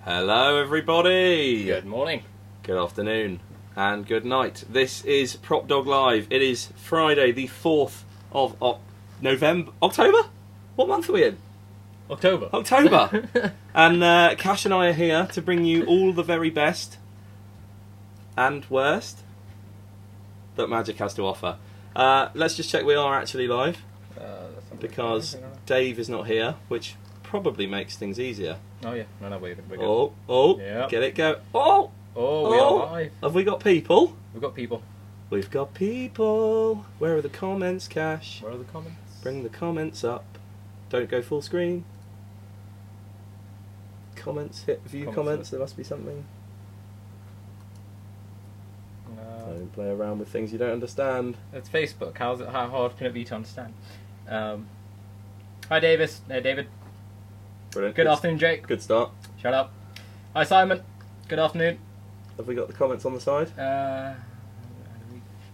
Hello everybody! Good morning. Good afternoon and good night. This is PropDog Live. It is Friday the 4th of October? What month are we in? October. And Cash and I are here to bring you all the very best and worst that Magic has to offer. Let's just check we are actually live, because Dave is not here, which probably makes things easier. Oh yeah, no, we're good. Yep. Get it go. We are live. Have we got people? We've got people. We've got people. Where are the comments, Cash? Where are the comments? Bring the comments up. Don't go full screen. Comments, hit view comments. There must be something. Don't play around with things you don't understand. It's Facebook. How hard can it be to understand? Hi, Davis. David. Brilliant. Good afternoon, Jake. Good start. Shut up. Hi, Simon. Good afternoon. Have we got the comments on the side?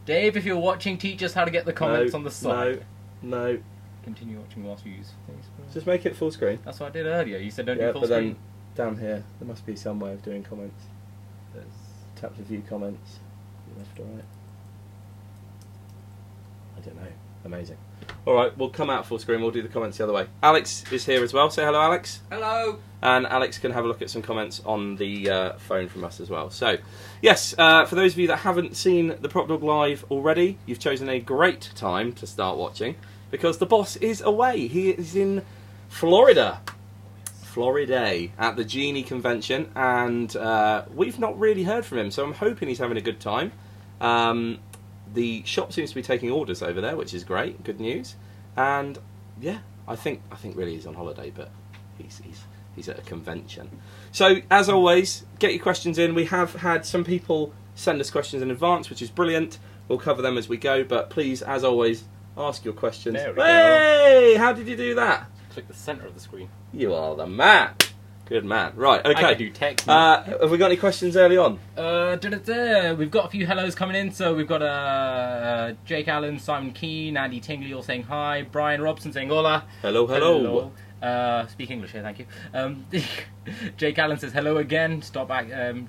Dave, if you're watching, teach us how to get the comments on the side. No. Continue watching whilst you use Facebook. Just make it full screen. That's what I did earlier. You said don't do full but screen. Then down here, there must be some way of doing comments. Tap to view comments. Left or right. I don't know. Amazing. Alright, we'll come out full screen, we'll do the comments the other way. Alex is here as well. Say hello, Alex. Hello. And Alex can have a look at some comments on the phone from us as well. So, yes, for those of you that haven't seen the PropDog Live already, you've chosen a great time to start watching, because the boss is away. He is in Florida. At the Genie convention, and we've not really heard from him, so I'm hoping he's having a good time. The shop seems to be taking orders over there, which is great, good news. And yeah, I think really he's on holiday, but he's at a convention. So as always, get your questions in. We have had some people send us questions in advance, which is brilliant. We'll cover them as we go, but please, as always, ask your questions. There we go. Hey, how did you do that? Click the centre of the screen. You are the man. Good man. Right, okay. I can do text. Have we got any questions early on? We've got a few hellos coming in. So we've got Jake Allen, Simon Keane, Andy Tingley all saying hi, Brian Robson saying hola. Hello. Speak English here, thank you. Jake Allen says hello again. Stop back,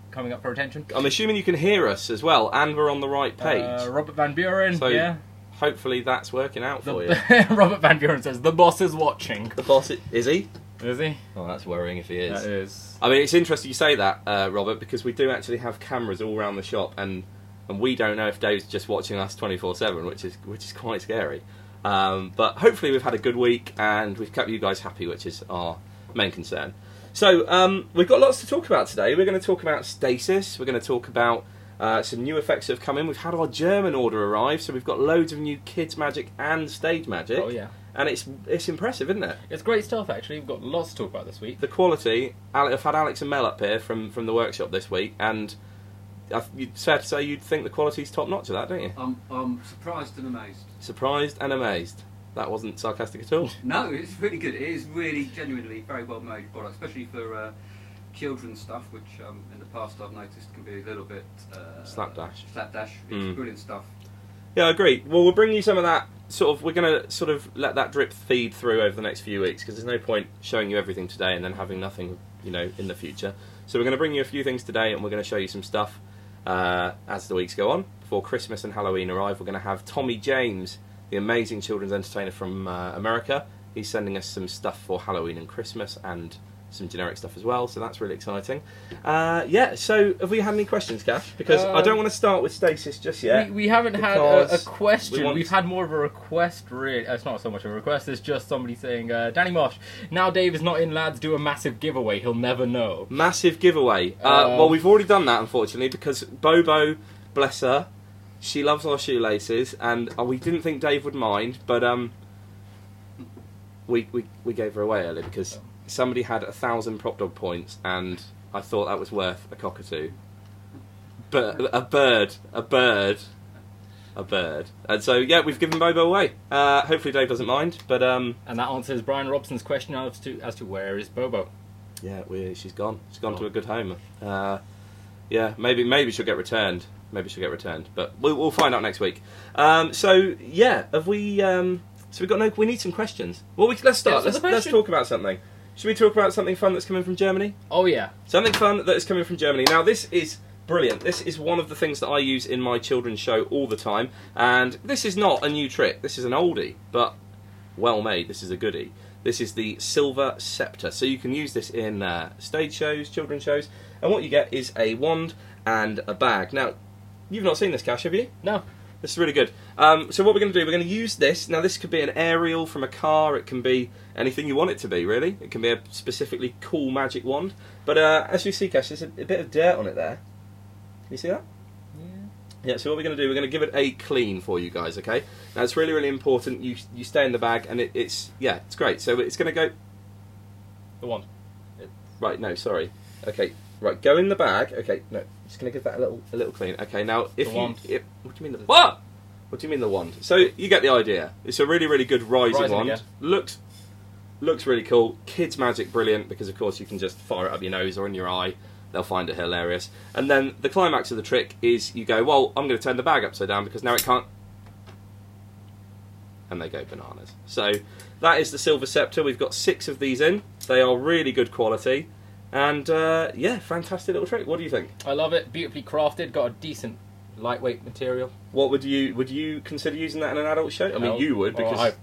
coming up for attention. I'm assuming you can hear us as well, and we're on the right page. Robert Van Buren, so yeah. Hopefully that's working out for you. Robert Van Buren says the boss is watching. The boss is he? Is he? Oh, that's worrying if he is. That is. I mean, it's interesting you say that, Robert, because we do actually have cameras all around the shop, and we don't know if Dave's just watching us 24/7, which is quite scary. But hopefully we've had a good week and we've kept you guys happy, which is our main concern. So we've got lots to talk about today. We're going to talk about Stasis. We're going to talk about some new effects that have come in. We've had our German order arrive, so we've got loads of new kids magic and stage magic. Oh yeah. And it's impressive, isn't it? It's great stuff, actually. We've got lots to talk about this week. The quality. I've had Alex and Mel up here from the workshop this week, and it's fair to say you'd think the quality's top notch of that, don't you? I'm surprised and amazed. Surprised and amazed. That wasn't sarcastic at all. No, it's really good. It is really genuinely very well made product, especially for children's stuff, which in the past I've noticed can be a little bit slapdash. It's brilliant stuff. Yeah, I agree. Well, we'll bring you some of that. We're going to sort of let that drip feed through over the next few weeks, because there's no point showing you everything today and then having nothing, in the future. So we're going to bring you a few things today, and we're going to show you some stuff as the weeks go on. Before Christmas and Halloween arrive, we're going to have Tommy James, the amazing children's entertainer from America. He's sending us some stuff for Halloween and Christmas, and some generic stuff as well, so that's really exciting. So have we had any questions, Cash? Because I don't want to start with Stasis just yet. We haven't had a question. We've had more of a request, really. It's not so much a request, it's just somebody saying, Danny Mosh, now Dave is not in, lads, do a massive giveaway, he'll never know. Massive giveaway. Well, we've already done that, unfortunately, because Bobo, bless her, she loves our shoelaces, and we didn't think Dave would mind, but we gave her away earlier, because somebody had 1,000 PropDog points, and I thought that was worth a cockatoo. But a bird. And so, yeah, we've given Bobo away. Hopefully Dave doesn't mind, but... And that answers Brian Robson's question as to where is Bobo. Yeah, she's gone. She's gone to a good home. Yeah, maybe she'll get returned. But we'll find out next week. So, yeah, have we... So we need some questions. Well, let's start. Yeah, let's talk about something. Should we talk about something fun that's coming from Germany? Oh yeah. Something fun that is coming from Germany. Now this is brilliant. This is one of the things that I use in my children's show all the time. And this is not a new trick. This is an oldie, but well made. This is a goodie. This is the silver scepter. So you can use this in stage shows, children's shows. And what you get is a wand and a bag. Now, you've not seen this, Cash, have you? No. This is really good. So what we're going to do, we're going to use this. Now this could be an aerial from a car. It can be anything you want it to be, really. It can be a specifically cool magic wand. But as you see, Cash, there's a bit of dirt on it there. Can you see that? Yeah, so what we're going to do, we're going to give it a clean for you guys, okay? Now it's really, really important you stay in the bag, and it's great. So it's going to go... The wand. Right, no, sorry. Okay, right, go in the bag. Okay, no, just going to give that a little clean. Okay, now if what do you mean the what? What do you mean the wand? So you get the idea. It's a really, really good rising wand. Again. Looks really cool. Kids magic, brilliant, because of course you can just fire it up your nose or in your eye. They'll find it hilarious. And then the climax of the trick is you go, well, I'm going to turn the bag upside down because now it can't. And they go bananas. So that is the silver scepter. We've got 6 of these in. They are really good quality. And yeah, fantastic little trick. What do you think? I love it. Beautifully crafted. Got a decent lightweight material. What would you consider using that in an adult show? I mean, you would, because I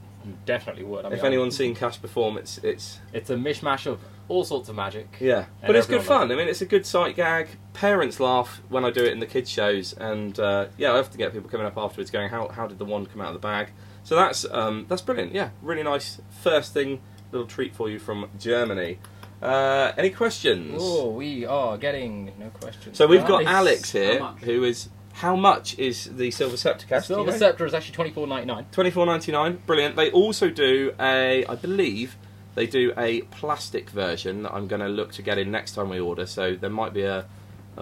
definitely would. I mean, if anyone's seen Cash perform, it's a mishmash of all sorts of magic. Yeah, but it's good fun. I mean, it's a good sight gag. Parents laugh when I do it in the kids shows, and yeah, I often get people coming up afterwards going, "How did the wand come out of the bag?" So that's brilliant. Yeah, really nice first thing, little treat for you from Germany. Any questions? Oh, we are getting no questions. So we've got Alex here, who is. How much is the silver scepter, Cash? The silver scepter is actually $24.99. $24.99, brilliant. They also do I believe they do a plastic version that I'm going to look to get in next time we order. So there might be a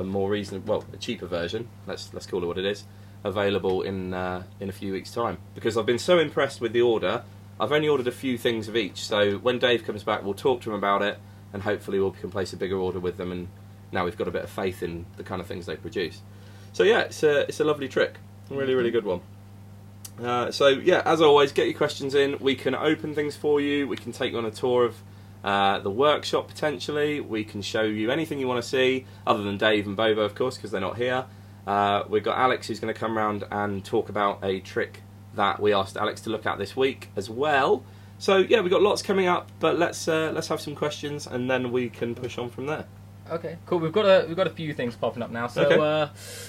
more reasonable, well, a cheaper version. Let's call it what it is. Available in a few weeks' time, because I've been so impressed with the order. I've only ordered a few things of each. So when Dave comes back, we'll talk to him about it, and hopefully we can place a bigger order with them. And now we've got a bit of faith in the kind of things they produce. So yeah, it's a lovely trick, a really, really good one. So yeah, as always, get your questions in. We can open things for you. We can take you on a tour of the workshop potentially. We can show you anything you want to see, other than Dave and Bobo, of course, because they're not here. We've got Alex, who's going to come around and talk about a trick that we asked Alex to look at this week as well. So yeah, we've got lots coming up, but let's have some questions and then we can push on from there. Okay, cool. We've got a few things popping up now. So,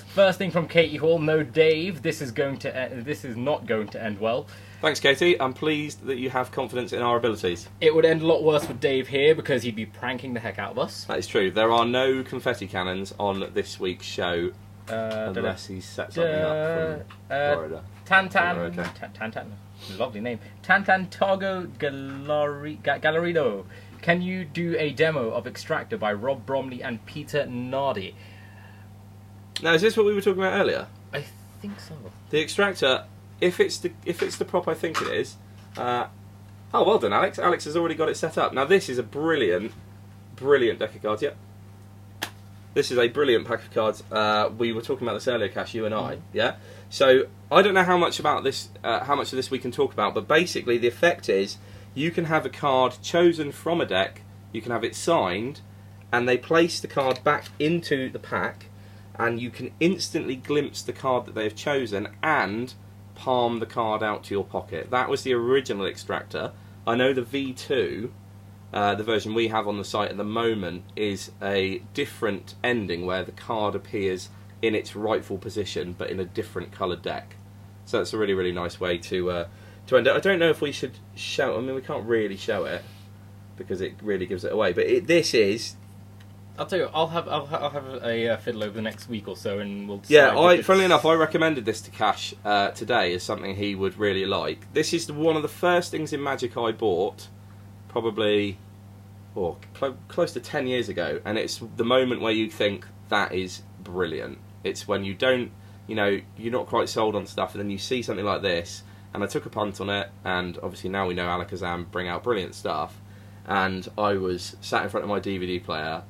first thing from Katie Hall. No, Dave. This is not going to end well. Thanks, Katie. I'm pleased that you have confidence in our abilities. It would end a lot worse with Dave here because he'd be pranking the heck out of us. That is true. There are no confetti cannons on this week's show unless he sets something up from Florida. Tantan, lovely name. Tantantogo Gallerino. Can you do a demo of Extractor by Rob Bromley and Peter Nardi? Now, is this what we were talking about earlier? I think so. The Extractor, if it's the prop I think it is. Oh, well done, Alex. Alex has already got it set up. Now, this is a brilliant deck of cards. Yep. This is a brilliant pack of cards. We were talking about this earlier, Cash, you and I. Yeah. So I don't know how much about this, how much of this we can talk about, but basically the effect is. You can have a card chosen from a deck, you can have it signed, and they place the card back into the pack, and you can instantly glimpse the card that they have chosen and palm the card out to your pocket. That was the original Extractor. I know the V2, the version we have on the site at the moment, is a different ending where the card appears in its rightful position, but in a different coloured deck. So that's a really, really nice way to end it. I don't know if we should show. I mean, we can't really show it because it really gives it away. But this is. I'll tell you. I'll have a fiddle over the next week or so, and we'll. Yeah, funnily enough, I recommended this to Cash today as something he would really like. This is one of the first things in Magic I bought, probably, close to 10 years ago, and it's the moment where you think that is brilliant. It's when you don't, you're not quite sold on stuff, and then you see something like this. And I took a punt on it, and obviously now we know Alakazam bring out brilliant stuff. And I was sat in front of my DVD player.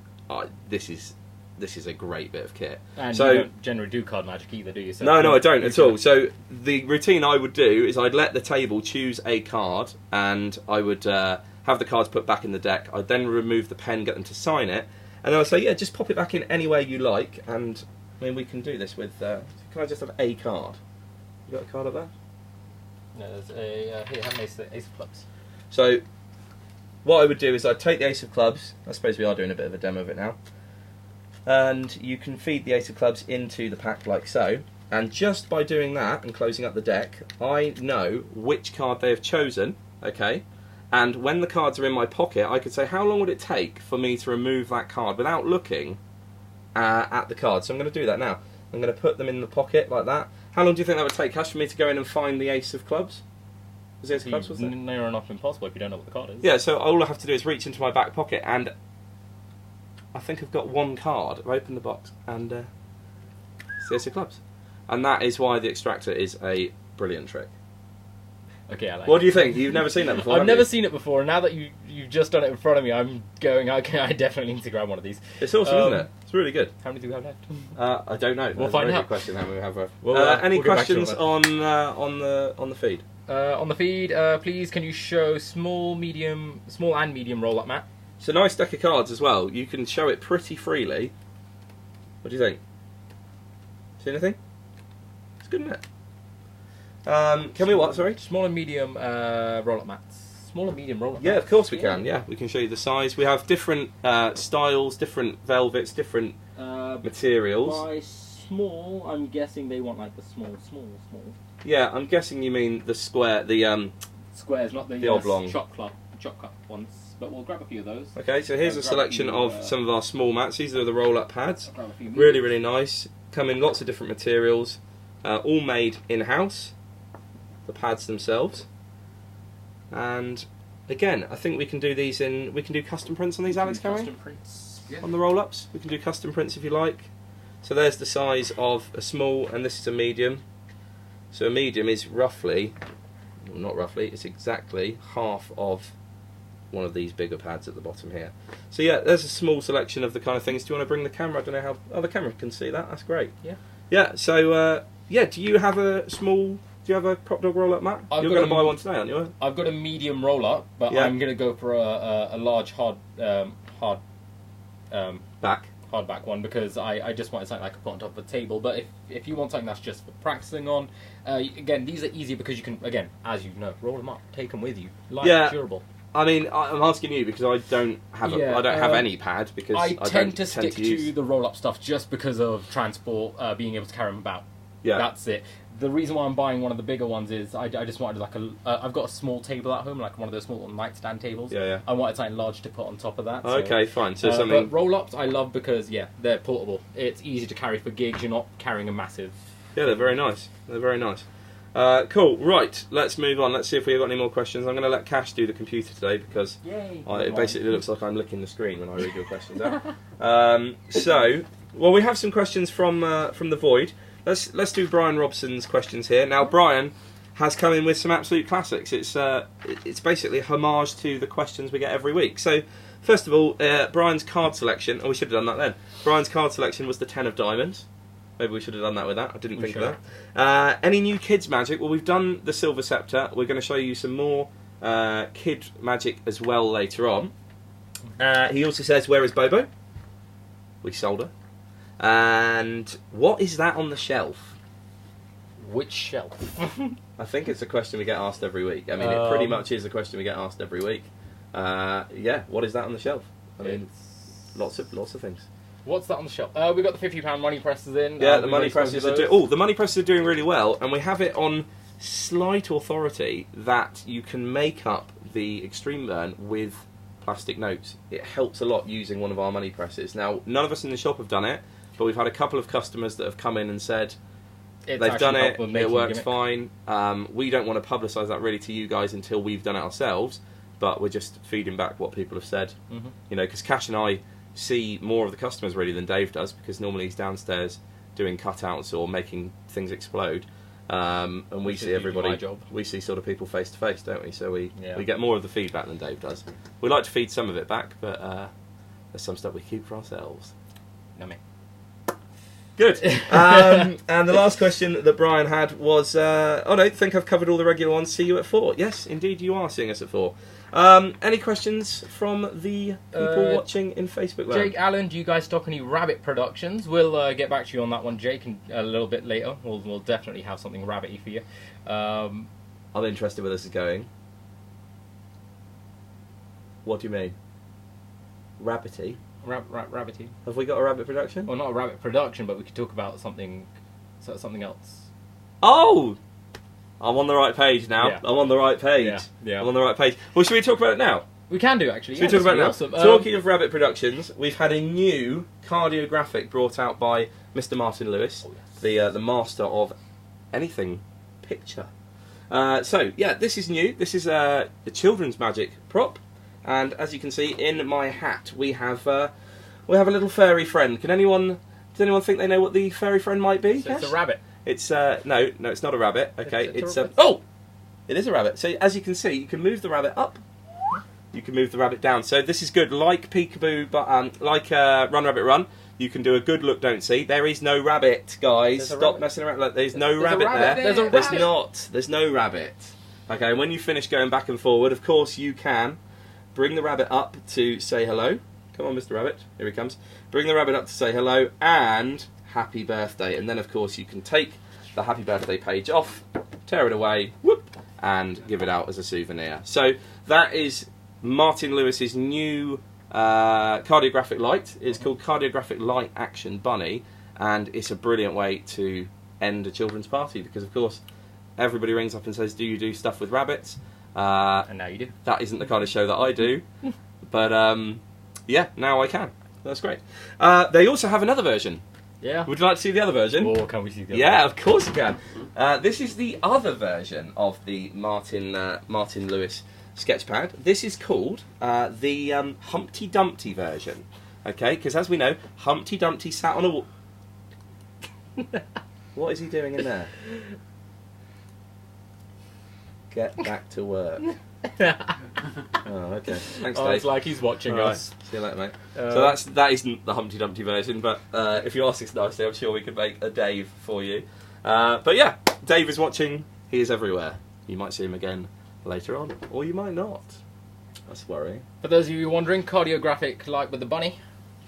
This is a great bit of kit. And so, you don't generally do card magic either, do you? So no, I don't at all. So the routine I would do is I'd let the table choose a card, and I would have have the cards put back in the deck. I'd then remove the pen, get them to sign it, and then I'd say, yeah, just pop it back in anywhere you like, and I mean, we can do this with, can I just have a card? You got a card up there? No, there's a, here, have an ace of clubs. So, what I would do is I'd take the ace of clubs, I suppose we are doing a bit of a demo of it now, and you can feed the ace of clubs into the pack like so, and just by doing that and closing up the deck, I know which card they have chosen, okay, and when the cards are in my pocket, I could say, how long would it take for me to remove that card without looking at the card? So I'm going to do that now. I'm going to put them in the pocket like that. How long do you think that would take, Cash, for me to go in and find the ace of clubs? Was the ace of clubs, was it? Near enough impossible if you don't know what the card is. Yeah, so all I have to do is reach into my back pocket, and I think I've got one card. I've opened the box, and it's the ace of clubs. And that is why the Extractor is a brilliant trick. Okay, I like What do you think? You've never seen that before, I've have never you? seen it before, and now that you've just done it in front of me, I'm going, okay, I definitely need to grab one of these. It's awesome, isn't it? It's really good. How many do we have left? I don't know. We'll That's find a very out. good question. How many we have left? we'll Any get back to questions it. on the feed? On the feed, please, can you show small and medium roll-up mat? It's a nice deck of cards as well. You can show it pretty freely. What do you think? See anything? It's good, isn't it? Can we what? Sorry. Small and medium roll-up mats. Small and medium roll-up Yeah, mats. of course we can. Yeah, we can show you the size. We have different styles, different velvets, different materials. By small, I'm guessing they want like the small. Yeah, I'm guessing you mean the square, the Squares, not the oblong. chop cup ones. But we'll grab a few of those. Okay, so here's a selection of some of our small mats. These are the roll-up pads. I'll grab a few Really, really nice. Come in lots of different materials. All made in-house. The pads themselves. And again, I think we can do these in. We can do custom prints on these, Alex, can we? Custom prints. Yeah. On the roll-ups, we can do custom prints if you like. So there's the size of a small, and this is a medium. So a medium is roughly, well, not roughly, it's exactly half of one of these bigger pads at the bottom here. So yeah, there's a small selection of the kind of things. Do you want to bring the camera? I don't know how. Oh, the camera can see that. That's great. Yeah. Yeah. So yeah, do you have a small? Do you have a PropDog roll-up mat? You're going to buy one today, aren't you? I've got a medium roll-up, but Yeah. I'm going to go for a large hardback one because I just wanted something I could put on top of a table. But if you want something that's just for practicing on, again, these are easy because you can, again, as you know, roll them up, take them with you, light, Yeah. durable. I mean, I'm asking you because I don't have I don't have any pad because I don't tend to stick to use... the roll-up stuff just because of transport, being able to carry them about. Yeah. That's it. The reason why I'm buying one of the bigger ones is I just wanted like I've got a small table at home, like one of those small nightstand tables. Yeah, yeah. I wanted something large to put on top of that. Okay, fine. So But something. roll-ups I love because they're portable. It's easy to carry for gigs. You're not carrying a massive. Yeah, they're very nice. They're very nice. Cool. Right, let's move on. Let's see if we've got any more questions. I'm going to let Cash do the computer today because Yay! it basically looks like I'm licking the screen when I read your questions out. Well, we have some questions from the void. Let's do Brian Robson's questions here. Now, Brian has come in with some absolute classics. It's basically a homage to the questions we get every week. So, first of all, Brian's card selection. Oh, we should have done that then. Brian's card selection was the 10 of diamonds. Maybe we should have done that with that. I didn't think of that. Any new kids magic? Well, we've done the silver scepter. We're going to show you some more kid magic as well later on. He also says, "Where is Bobo?" We sold her. And what is that on the shelf? Which shelf? I think it's a question we get asked every week. I mean, it pretty much is a question we get asked every week. Yeah, what is that on the shelf? I mean, lots of things. What's that on the shelf? We got the £50 money presses in. Yeah, the money presses are doing. The money presses are doing really well, and we have it on slight authority that you can make up the extreme burn with plastic notes. It helps a lot using one of our money presses. Now, none of us in the shop have done it, but we've had a couple of customers that have come in and said they've done it. It works fine. We don't want to publicise that really to you guys until we've done it ourselves, but we're just feeding back what people have said. Mm-hmm. You know, because Cash and I see more of the customers really than Dave does, because normally he's downstairs doing cutouts or making things explode, and we see everybody. My job. We see sort of people face to face, don't we? So we Yeah. get more of the feedback than Dave does. We like to feed some of it back, but there's some stuff we keep for ourselves. Nummy. Good. And the last question that Brian had was, I think I've covered all the regular ones. See you at 4. Yes, indeed you are seeing us at 4. Any questions from the people watching in Facebook land? Jake Allen, do you guys stock any rabbit productions? We'll get back to you on that one, Jake, a little bit later. We'll definitely have something rabbity for you. I'm interested where this is going. What do you mean? Rabbity? Rabbity. Have we got a rabbit production? Well, not a rabbit production, but we could talk about something else. Oh! I'm on the right page now. Yeah. I'm on the right page. Yeah. I'm on the right page. Well, should we talk about it now? We can do, actually. Should we talk about it now? Awesome. Talking of rabbit productions, we've had a new cardiographic brought out by Mr. Martin Lewis, the master of anything picture. So, yeah, this is new. This is a children's magic prop. And as you can see, in my hat, we have a little furry friend. Does anyone think they know what the furry friend might be? So it's a rabbit. It's no, it's not a rabbit. Okay, it's a rabbit. Oh, it is a rabbit. So as you can see, you can move the rabbit up. You can move the rabbit down. So this is good, like peekaboo, but like Run Rabbit Run. You can do a good look, don't see. There is no rabbit, guys. Stop messing around. Look, there's no rabbit there. There's no rabbit. Okay, when you finish going back and forward, of course you can bring the rabbit up to say hello. Come on, Mr. Rabbit. Here he comes. Bring the rabbit up to say hello and happy birthday. And then, of course, you can take the happy birthday page off, tear it away, whoop, and give it out as a souvenir. So that is Martin Lewis's new cardiographic light. It's called Cardiographic Light Action Bunny, and it's a brilliant way to end a children's party because, of course, everybody rings up and says, do you do stuff with rabbits? And now you do. That isn't the kind of show that I do, but yeah, now I can. That's great. They also have another version. Yeah. Would you like to see the other version? Or can we see the other Yeah, of course you can. This is the other version of the Martin Lewis sketchpad. This is called the Humpty Dumpty version. Okay, because as we know, Humpty Dumpty sat on a wall. What is he doing in there? Get back to work. Oh, okay. Thanks, Dave. It's like he's watching All right. us. See you later, mate. So that isn't the Humpty Dumpty version, but if you ask us nicely, I'm sure we could make a Dave for you. But yeah, Dave is watching. He is everywhere. You might see him again later on, or you might not. That's worrying. For those of you wondering, cardiographic light with the bunny.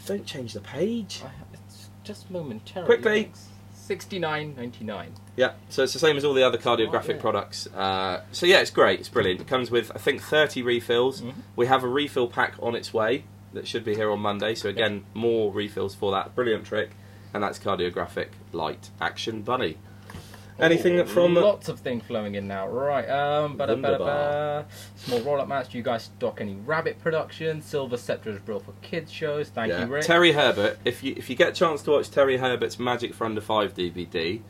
Don't change the page. It's just momentarily. Quickly. $69.99. Yeah, so it's the same as all the other cardiographic products. So yeah, it's great. It's brilliant. It comes with, I think, 30 refills. Mm-hmm. We have a refill pack on its way that should be here on Monday. So again, more refills for that. Brilliant trick. And that's Cardiographic Light Action Bunny. Anything from... Lots of things flowing in now. Right. Small roll-up mats. Do you guys stock any rabbit productions? Silver Scepter is brilliant for kids shows. Thank you, Rick. Terry Herbert. If you get a chance to watch Terry Herbert's Magic for Under 5 DVD,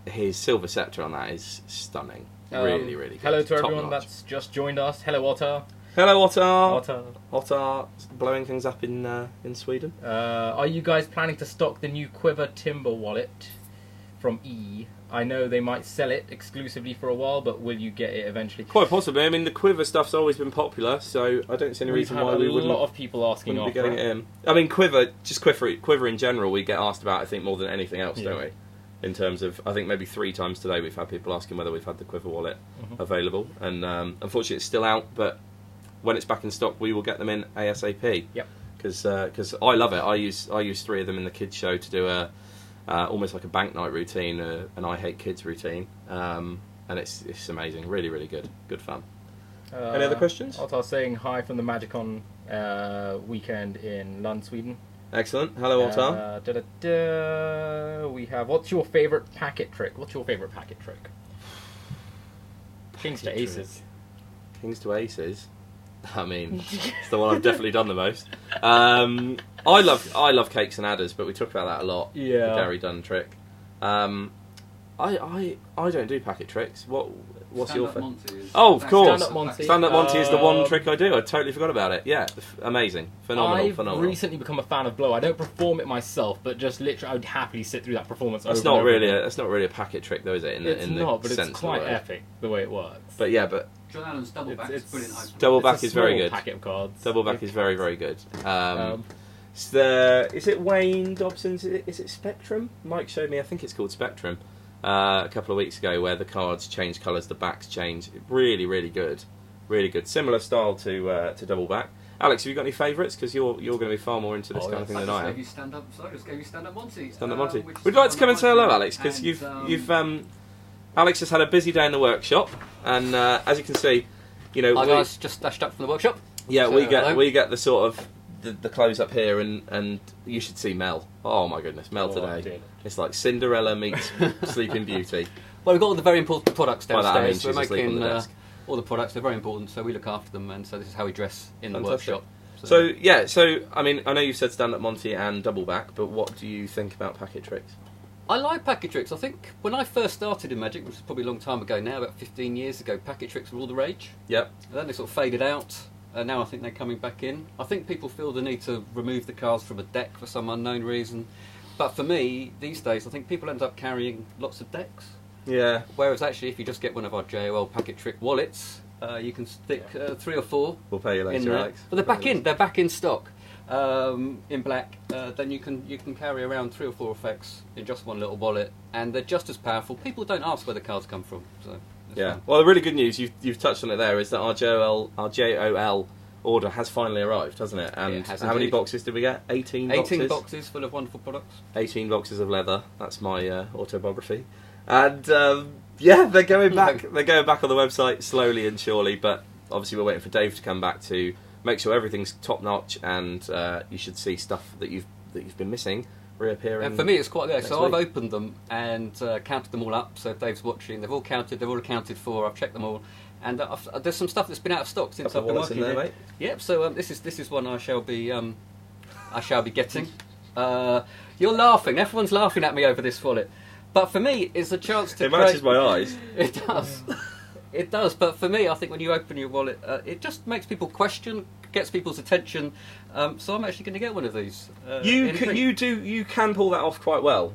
his Silver Scepter on that is stunning. Really, really good. Hello to Top everyone notch. that's just joined us. Hello, Otter. Hello, Otter. Otter. Otter blowing things up in Sweden. Are you guys planning to stock the new Quiver Timber wallet from E? I know they might sell it exclusively for a while, but will you get it eventually? Quite possibly. I mean, the Quiver stuff's always been popular, so I don't see any reason why we wouldn't. A lot of people asking be getting it in. I mean, Quiver in general, we get asked about, I think, more than anything else, don't we? In terms of, I think maybe 3 times today we've had people asking whether we've had the Quiver wallet available, and unfortunately it's still out, but when it's back in stock, we will get them in ASAP. Yep. Because I love it. I use 3 of them in the kids show to do almost like a bank night routine, an I Hate Kids routine, and it's amazing. Really, really good fun. Any other questions? Otar saying hi from the Magicon weekend in Lund, Sweden. Excellent. Hello, Otar. We have, what's your favourite packet trick? Kings to Aces. Kings to Aces. I mean, it's the one I've definitely done the most. I love cakes and adders, but we talk about that a lot. Yeah. The Gary Dunn trick. I don't do packet tricks. What's your favourite? Oh, of course. Stand Up Monty. Stand Up Monty is the one trick I do. I totally forgot about it. Yeah, amazing, phenomenal. I've recently become a fan of Blow. I don't perform it myself, but just literally, I would happily sit through that performance. That's not really a packet trick, though, is it? It's not, but it's quite epic the way it works. But yeah, but John Allen's double back is brilliant. Double back is very good. Packet of cards. Double back is very, very good. Is it Wayne Dobson's? Is it Spectrum? Mike showed me. I think it's called Spectrum. A couple of weeks ago, where the cards change colours, the backs change. Really, really good. Really good. Similar style to double back. Alex, have you got any favourites? Because you're going to be far more into this kind of thing than I am. I just gave you stand up Monty. Stand up Monty. Would you like to come and say hello, Alex? Because Alex has had a busy day in the workshop, and as you can see, you know, Hi guys, just dashed up from the workshop. Yeah, So, we get the sort of the clothes up here, and you should see Mel. Oh my goodness, Mel today. Dear. It's like Cinderella meets Sleeping Beauty. Well, we've got all the very important products By that I mean downstairs. she's We're asleep on making the desk. all the products. They're very important, so we look after them, and so this is how we dress in the Fantastic. workshop. So I mean, I know you've said stand up Monty and double back, but what do you think about packet tricks? I like packet tricks. I think when I first started in Magic, which is probably a long time ago now, about 15 years ago, packet tricks were all the rage. Yep. And then they sort of faded out, and now I think they're coming back in. I think people feel the need to remove the cards from a deck for some unknown reason. But for me, these days, I think people end up carrying lots of decks. Yeah. Whereas actually, if you just get one of our JOL packet trick wallets, you can stick 3 or 4 We'll pay you in later, there. Alex. But they're back in stock. In black, then you can carry around 3 or 4 effects in just one little wallet, and they're just as powerful. People don't ask where the cards come from, so it's Yeah. fine. Well, the really good news you've touched on it there is that our JOL order has finally arrived, hasn't it? And It has how many indeed. boxes did we get? 18 boxes. 18 boxes full of wonderful products. 18 boxes of leather. That's my autobiography. And yeah, they're going back. They're going back on the website slowly and surely. But obviously, we're waiting for Dave to come back to make sure everything's top notch, and you should see stuff that you've been missing reappearing. And for me, it's quite good. next So I've week. opened them and counted them all up. So if Dave's watching, they've all counted. They're all accounted for. I've checked them all, and there's some stuff that's been out of stock since Couple I've of been wallets in working there, here. mate. Yep. So this is one I shall be getting. You're laughing. Everyone's laughing at me over this wallet, but for me, it's a chance to. It matches my eyes. It does. It does, but for me, I think when you open your wallet, it just makes people question, gets people's attention. So I'm actually going to get one of these. in pink. You can pull that off quite well.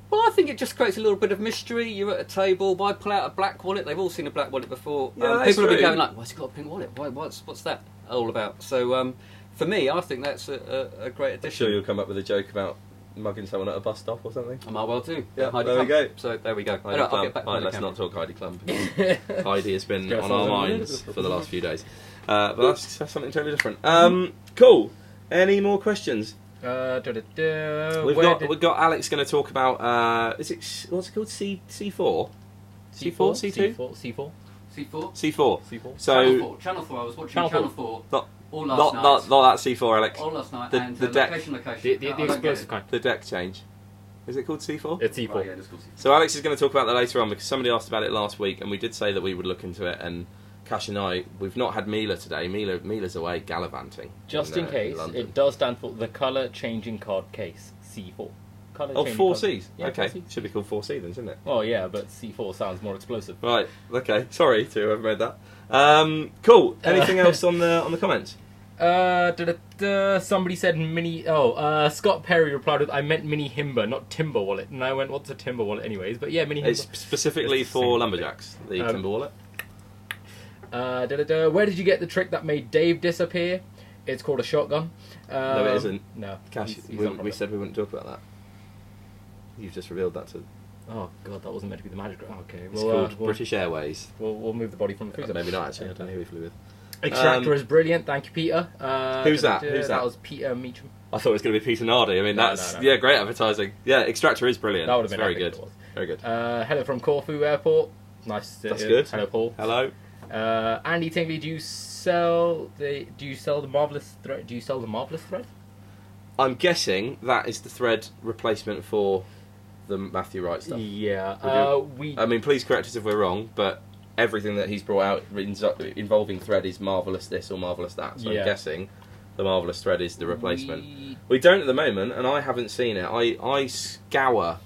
Well, I think it just creates a little bit of mystery. You're at a table. Why pull out a black wallet? They've all seen a black wallet before. Yeah, that's people have been true. going like, "Why's he got a pink wallet? What's that all about?" So for me, I think that's a great I'm addition. sure you'll come up with a joke about mugging someone at a bus stop or something. I might well do. Yeah, Heidi there we Klum. go. So there we go. Heidi Anyway, I'll Klum. get back to Right, the let's camera. not talk Heidi Klum. Because Heidi has been Stress on our on the minds minute. for the last few days. But that's something totally different. Cool. Any more questions? We've got Alex going to talk about. What's it called? C4? C4? C2? C4. C4. C4. C4. So Channel 4. I was watching Channel Channel 4. 4 not all last night. not that C4, Alex. All last night. The- and the deck. location. The I don't get explosive it. kind. The deck change. Is it called C4? It's Right, C4. yeah, just called C4. So Alex is going to talk about that later on because somebody asked about it last week, and we did say that we would look into it. And Cash and I, we've not had Mila today. Mila's away gallivanting. Just in case, London. it does stand for the colour changing card case, C4. Colour Oh, changing 4 card- Cs. Yeah, Okay, 4C. should be called 4C then, shouldn't it? Oh yeah, but C4 sounds more explosive. Right. Okay. Sorry to whoever made that. Cool. Anything else on the comments? Somebody said mini. Scott Perry replied with, "I meant mini Himba, not Timber wallet." And I went, "What's a Timber wallet, anyways?" But yeah, mini Himba. It's specifically It's the for same lumberjacks. The timber wallet. Where did you get the trick that made Dave disappear? It's called a shotgun. No, it isn't. No. Cash. he's We on product. said we wouldn't talk about that. You've just revealed that to. Oh god, that wasn't meant to be the magic. Okay, It's well, called British Airways. We'll move the body from the freezer. Maybe not actually. Yeah, I don't know who we flew with. Extractor is brilliant. Thank you, Peter. Who's that? Who's that? That was Peter Meacham. I thought it was going to be Peter Nardi. I mean, No, that's no. yeah, great advertising. Yeah, Extractor is brilliant. That would have It's been very epic good. if it was. Very good. Hello from Corfu Airport. Nice. That's good. Hello, Paul. Hello. Andy Tingley, do you sell the marvelous thread? Do you sell the marvelous thread? I'm guessing that is the thread replacement for the Matthew Wright stuff. Yeah. We. I mean, please correct us if we're wrong, but everything that he's brought out involving thread is marvellous this or marvellous that. So Yeah. I'm guessing the marvellous thread is the replacement. We don't at the moment, and I haven't seen it. I scour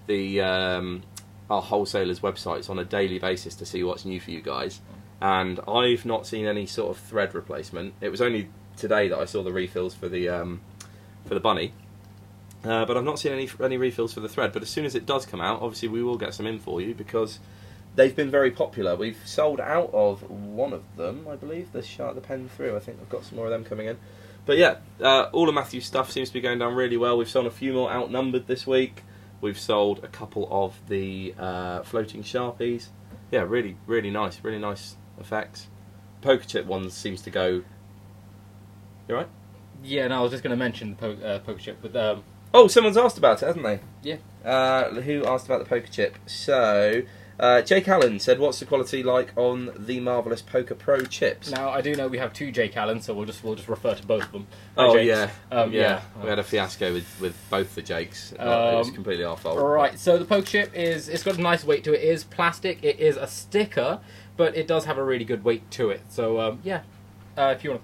the our wholesalers' websites on a daily basis to see what's new for you guys, and I've not seen any sort of thread replacement. It was only today that I saw the refills for the bunny. But I've not seen any refills for the thread. But as soon as it does come out, obviously we will get some in for you because they've been very popular. We've sold out of one of them, I believe, the Pen Through. I think I've got some more of them coming in. But yeah, all of Matthew's stuff seems to be going down really well. We've sold a few more Outnumbered this week. We've sold a couple of the floating Sharpies. Yeah, really nice effects. poker chip one seems to go. You right? Yeah, no, I was just going to mention the poker chip, but Oh, someone's asked about it, hasn't they? yeah. Who asked about the poker chip? So, Jake Allen said, "What's the quality like on the Marvelous Poker Pro chips?" Now I do know we have 2 Jake Allens, so we'll just refer to both of them. Hi, Oh Jakes. yeah. We had a fiasco with both the Jakes. It was completely our fault. Right, so the poker chip it's got a nice weight to it. It is plastic. It is a sticker, but it does have a really good weight to it. So yeah, if you want,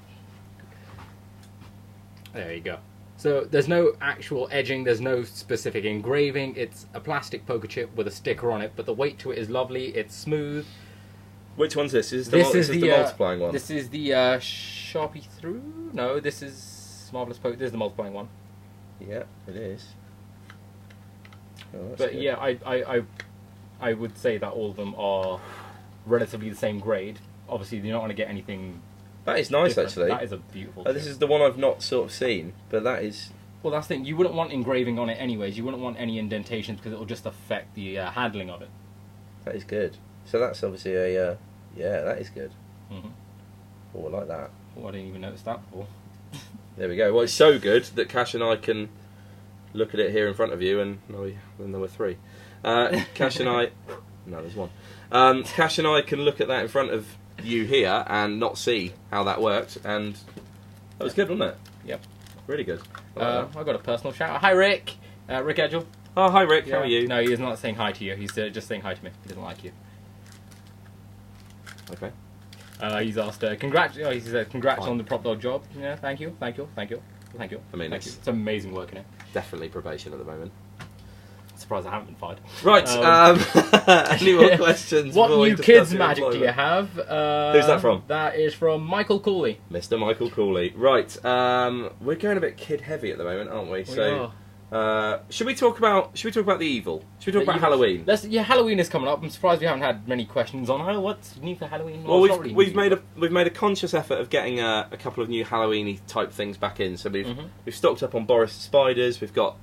there you go. So there's no actual edging. There's no specific engraving. It's a plastic poker chip with a sticker on it, but the weight to it is lovely. It's smooth. Which one's this? Is This this is the multiplying one? This is the Sharpie through. No, this is Marvelous Poker. This is the multiplying one. Yeah, it is. Oh, that's But good. yeah, I would say that all of them are relatively the same grade. Obviously, you're not going to get anything. That is nice, different. actually. That is a beautiful. This chip. is the one I've not sort of seen, but that is. Well, that's the thing. You wouldn't want engraving on it anyways. You wouldn't want any indentations because it will just affect the handling of it. That is good. So that's obviously a. Yeah, that is good. Mm-hmm. Oh, I like that. Oh, I didn't even notice that before. There we go. Well, it's so good that Cash and I can look at it here in front of you, and then there were 3. Cash and I. No, there's 1. Cash and I can look at that in front of you here and not see how that worked, and that was good, wasn't it? Yep. Really good. I like that. I got a personal shout out. Hi, Rick. Rick Edgel. Oh, hi Rick. How Yeah. are you? No, he's not saying hi to you. He's just saying hi to me. He doesn't like you. Okay. He's asked, he said, congrats Fine. on the PropDog job. Yeah, thank you. I mean, I mean, thank you. it's It's amazing work in it. definitely probation at the moment. I'm surprised I haven't been fired. Right. Any more questions? What before we new discuss kids the magic do you employment? have? Who's that from? That is from Michael Cooley. Mr. Michael Cooley. Right. We're going a bit kid heavy at the moment, aren't we? Should we talk about the evil? Should we talk about Halloween? Halloween is coming up. I'm surprised we haven't had many questions on what's new for Halloween. Well, we've made a conscious effort of getting a couple of new Halloween-y type things back in. So we've stocked up on Boris the Spiders. We've got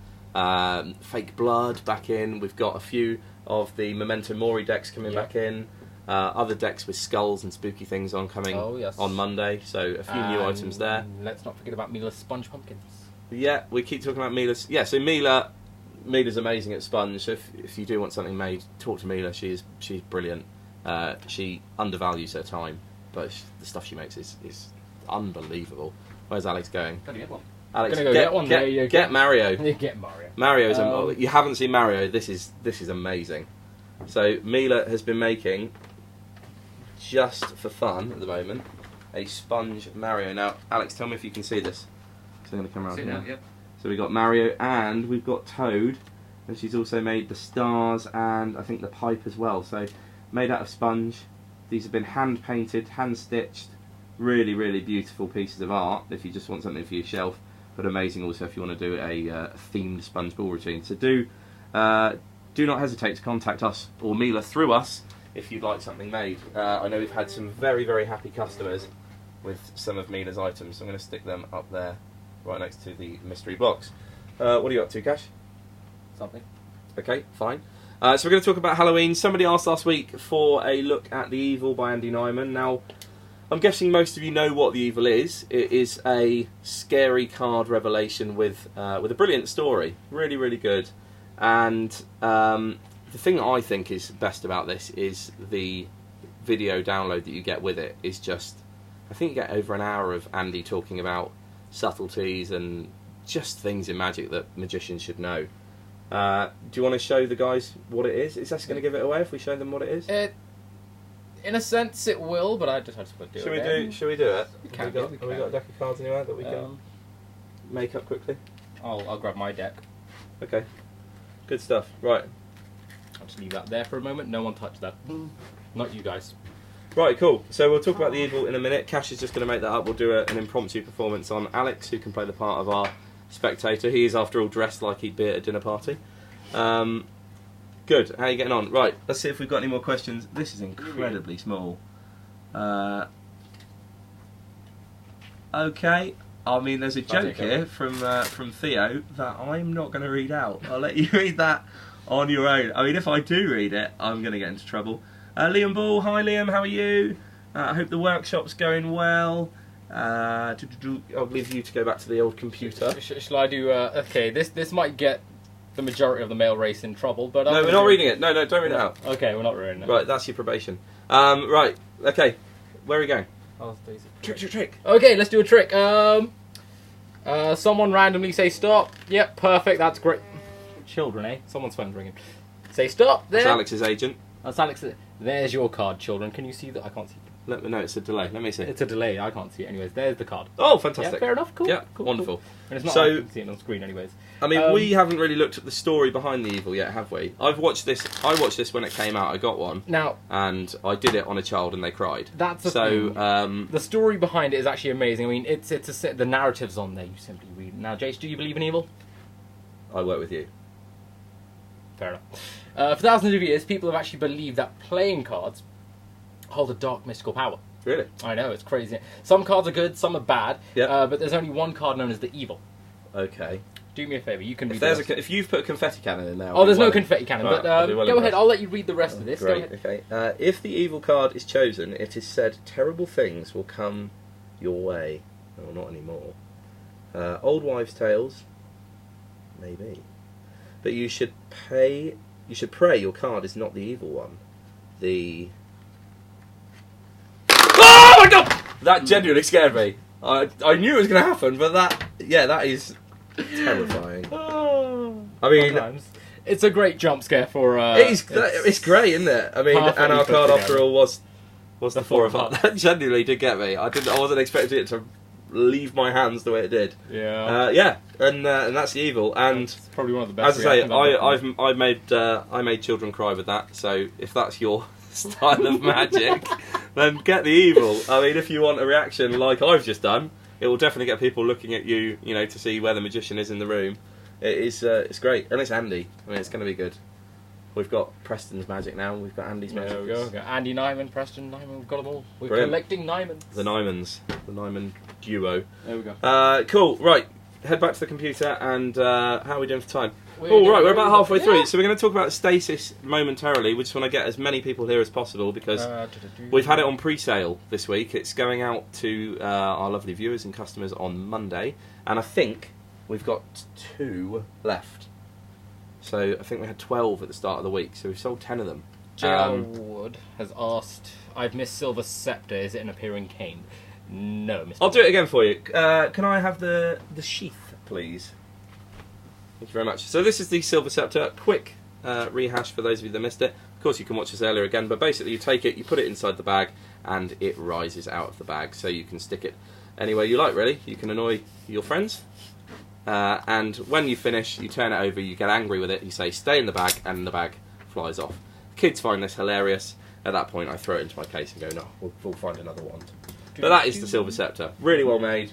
fake blood back in. We've got a few of the Memento Mori decks coming back in. Other decks with skulls and spooky things coming on Monday. So a few new items there. Let's not forget about Mila's Sponge Pumpkins. Yeah, we keep talking about Mila's. Yeah, so Mila's amazing at Sponge. So if you do want something made, talk to Mila. She's brilliant. She undervalues her time, but the stuff she makes is unbelievable. Where's Alex going? Gotta get one. Alex, Gonna go get one. There you get Mario. Get Mario. Mario's you haven't seen Mario. This is amazing. So Mila has been making, just for fun at the moment, a Sponge Mario. Now, Alex, tell me if you can see this. So I'm going to come around See here. now, yep. So we've got Mario and we've got Toad, and she's also made the stars and I think the pipe as well. So made out of sponge. These have been hand painted, hand stitched. Really, really beautiful pieces of art if you just want something for your shelf, but amazing also if you want to do a themed sponge ball routine. So do not hesitate to contact us or Mila through us if you'd like something made. I know we've had some very, very happy customers with some of Mila's items, so I'm going to stick them up there right next to the mystery box. What are you up to, Cash? Something. Okay, fine. So we're going to talk about Halloween. Somebody asked last week for a look at The Evil by Andy Nyman. Now, I'm guessing most of you know what The Evil is. It is a scary card revelation with a brilliant story. Really, really good. And the thing that I think is best about this is the video download that you get with it is just... I think you get over an hour of Andy talking about subtleties and just things in magic that magicians should know. Do you want to show the guys what it is? Is that going to give it away if we show them what it is? In a sense, it will, but I just have to do it. Should we do it? Have we got a deck of cards anywhere that we can make up quickly? I'll grab my deck. Okay, good stuff. Right. I'll just leave that there for a moment. No one touch that. Not you guys. Right, cool. So we'll talk about The Evil in a minute. Cash is just going to make that up. We'll do an impromptu performance on Alex, who can play the part of our spectator. He is, after all, dressed like he'd be at a dinner party. Good. How are you getting on? Right, let's see if we've got any more questions. This is incredibly small. Okay. I mean, there's a joke here from Theo that I'm not going to read out. I'll let you read that on your own. I mean, if I do read it, I'm going to get into trouble. Liam Ball, hi Liam, how are you? I hope the workshop's going well. I'll leave you to go back to the old computer. Shall I do? Okay, this might get the majority of the male race in trouble, but No, we're not reading it. No, don't read it out. Okay, we're not reading it. Right, that's your probation. Right, okay. Where are we going? Oh, Stasis. Trick. Okay, let's do a trick. Someone randomly say stop. Yep, perfect. That's great. Children, eh? Someone's phone's ringing. Say stop. There. That's Alex's agent. That's Alex. There's your card, children. Can you see that? I can't see. No, it's a delay. Let me see. It's a delay. I can't see it. Anyways, there's the card. Oh, fantastic. Yeah, fair enough. Cool. Yeah, cool, wonderful. Cool. And it's not. So- I can see it on screen, anyways. I mean, we haven't really looked at the story behind the evil yet, have we? I watched this when it came out. I got one, Now, and I did it on a child, and they cried. that's the So, thing. The story behind it is actually amazing. I mean, the narrative's on there. You simply read it. Now, Jace, do you believe in evil? I work with you. Fair enough. For thousands of years, people have actually believed that playing cards hold a dark mystical power. Really? I know, it's crazy. Some cards are good, some are bad, Yeah. but there's only one card known as the evil. Okay. Do me a favour, you can read If the there's rest. if you've put a confetti cannon in there, Oh, there's no confetti cannon, Right, but I'll be well go ahead, impressed. I'll let you read the rest of this. Go Great. ahead. Okay. If the evil card is chosen, it is said terrible things will come your way. Oh, not anymore. Old wives' tales, maybe. But you should pray your card is not the evil one. Oh my god! That genuinely scared me. I knew it was going to happen, but that is terrifying. I mean, Sometimes. It's a great jump scare for... it's great, isn't it? I mean, perfectly and our put card together. after all was the four of Hearts. hearts. That genuinely did get me. I wasn't expecting it to leave my hands the way it did. Yeah. And that's the evil. And It's probably one of the best as I say, reactions I've I made children cry with that. So if that's your style of magic, then get the evil. I mean, if you want a reaction like I've just done, it will definitely get people looking at you, to see where the magician is in the room. It's great, and it's Andy. I mean, it's going to be good. We've got Preston's magic now. We've got Andy's magic. There we go. We've got Andy Nyman, Preston Nyman. We've got them all. We're Brilliant. collecting Nymans. The Nyman duo. There we go. Cool. Right, head back to the computer. And how are we doing for time? We're All right, doing we're about halfway yeah. through. So we're going to talk about Stasis momentarily. We just want to get as many people here as possible because we've had it on pre-sale this week. It's going out to our lovely viewers and customers on Monday, and I think we've got 2 left. So I think we had 12 at the start of the week, so we've sold 10 of them. J.R. Wood has asked, I've missed Silver Scepter, is it an appearing cane? No, Mr. I'll do it again for you. Can I have the sheath, please? Thank you very much. So this is the Silver Scepter. Quick rehash for those of you that missed it. Of course, you can watch this earlier again, but basically you take it, you put it inside the bag, and it rises out of the bag, so you can stick it anywhere you like, really. You can annoy your friends. And when you finish, you turn it over, you get angry with it, you say, stay in the bag, and the bag flies off. Kids find this hilarious. At that point, I throw it into my case and go, no, we'll find another wand. But that is the Silver Scepter. Really well made.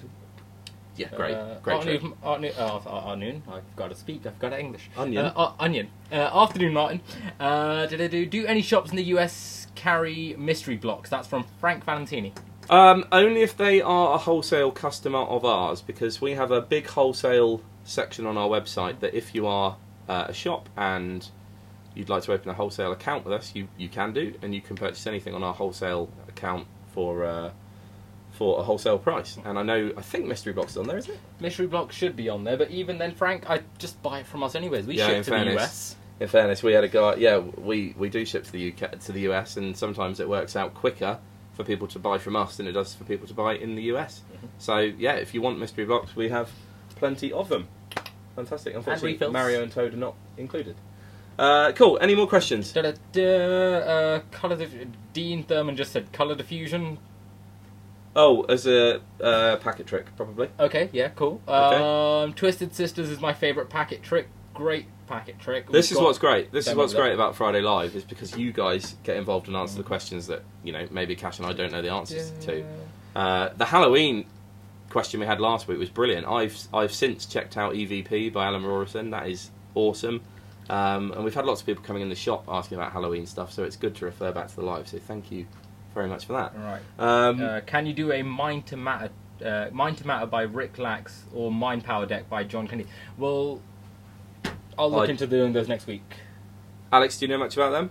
Yeah, great trick. Afternoon. I've got to speak. I've got English. Onion. Onion. Afternoon, Martin. Do any shops in the US carry mystery blocks? That's from Frank Valentini. Only if they are a wholesale customer of ours, because we have a big wholesale section on our website that if you are a shop and you'd like to open a wholesale account with us, you can do, and you can purchase anything on our wholesale account for a wholesale price. And I think Mystery Box is on there, isn't it? Mystery block should be on there, but even then, Frank, I just buy it from us anyways. We Yeah, ship in to fairness. the US. In fairness, we had a guy. Yeah, we do ship to the UK, to the US, and sometimes it works out quicker for people to buy from us than it does for people to buy in the US. Mm-hmm. So yeah, if you want mystery blocks, we have plenty of them. Fantastic. Unfortunately, refills. Mario and Toad are not included. Cool. Any more questions? Color Dean Thurman just said color diffusion. Oh, as a packet trick, probably. Okay, yeah, cool. Okay. Twisted Sisters is my favourite packet trick. Great packet trick. This is what's great. This is demo what's that. great about Friday Live is because you guys get involved and answer the questions that maybe Cash and I don't know the answers to. The Halloween question we had last week was brilliant. I've since checked out EVP by Alan Rorison. That is awesome. And we've had lots of people coming in the shop asking about Halloween stuff, so it's good to refer back to the live. So thank you very much for that. Right. Can you do a Mind to Matter by Rick Lax or Mind Power Deck by John Kennedy? Well, I'll look into doing those next week. Alex, do you know much about them?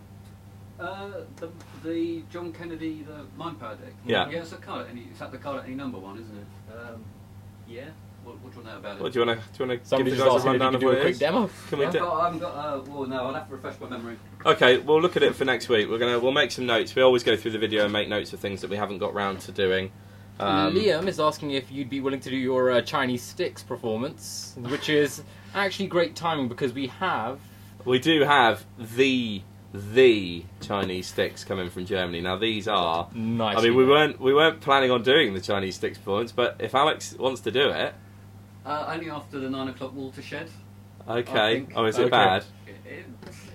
The John Kennedy, the Mind Power deck. Yeah. Yeah, it's a card. It's at the card at any number one, isn't it? Yeah. What do you know about it? What, do you want to give Somebody's you guys a asking if you rundown can of do what a it quick is? demo. Can we I do? haven't got. Well, no, I'll have to refresh my memory. Okay, we'll look at it for next week. We'll make some notes. We always go through the video and make notes of things that we haven't got round to doing. Liam is asking if you'd be willing to do your Chinese sticks performance, which is actually great timing because we do have the Chinese sticks coming from Germany. Now these are nice. I mean, we weren't planning on doing the Chinese sticks performance, but if Alex wants to do it, Only after the 9 o'clock watershed. okay. Oh, is it Okay. bad?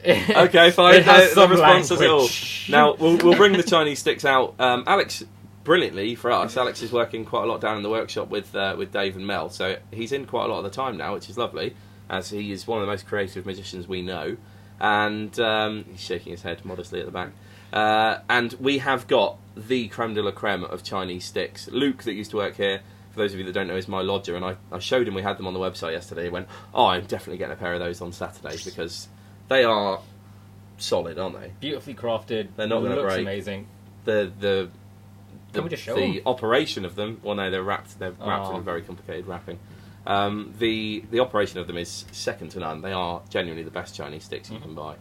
It, Okay, fine. It has The some response says it all. language. Now we'll bring the Chinese sticks out. Alex, brilliantly for us, Alex is working quite a lot down in the workshop with Dave and Mel, so he's in quite a lot of the time now, which is lovely, as he is one of the most creative magicians we know. And he's shaking his head modestly at the back. And we have got the creme de la creme of Chinese sticks. Luke, that used to work here, for those of you that don't know, is my lodger, and I showed him we had them on the website yesterday. He went, "Oh, I'm definitely getting a pair of those on Saturday because they are solid, aren't they? beautifully crafted. They're not gonna looks break. amazing. The Can we just show the them? operation of them. Well, no, they're wrapped. They're wrapped in Oh. a very complicated wrapping. The operation of them is second to none. They are genuinely the best Chinese sticks you can buy,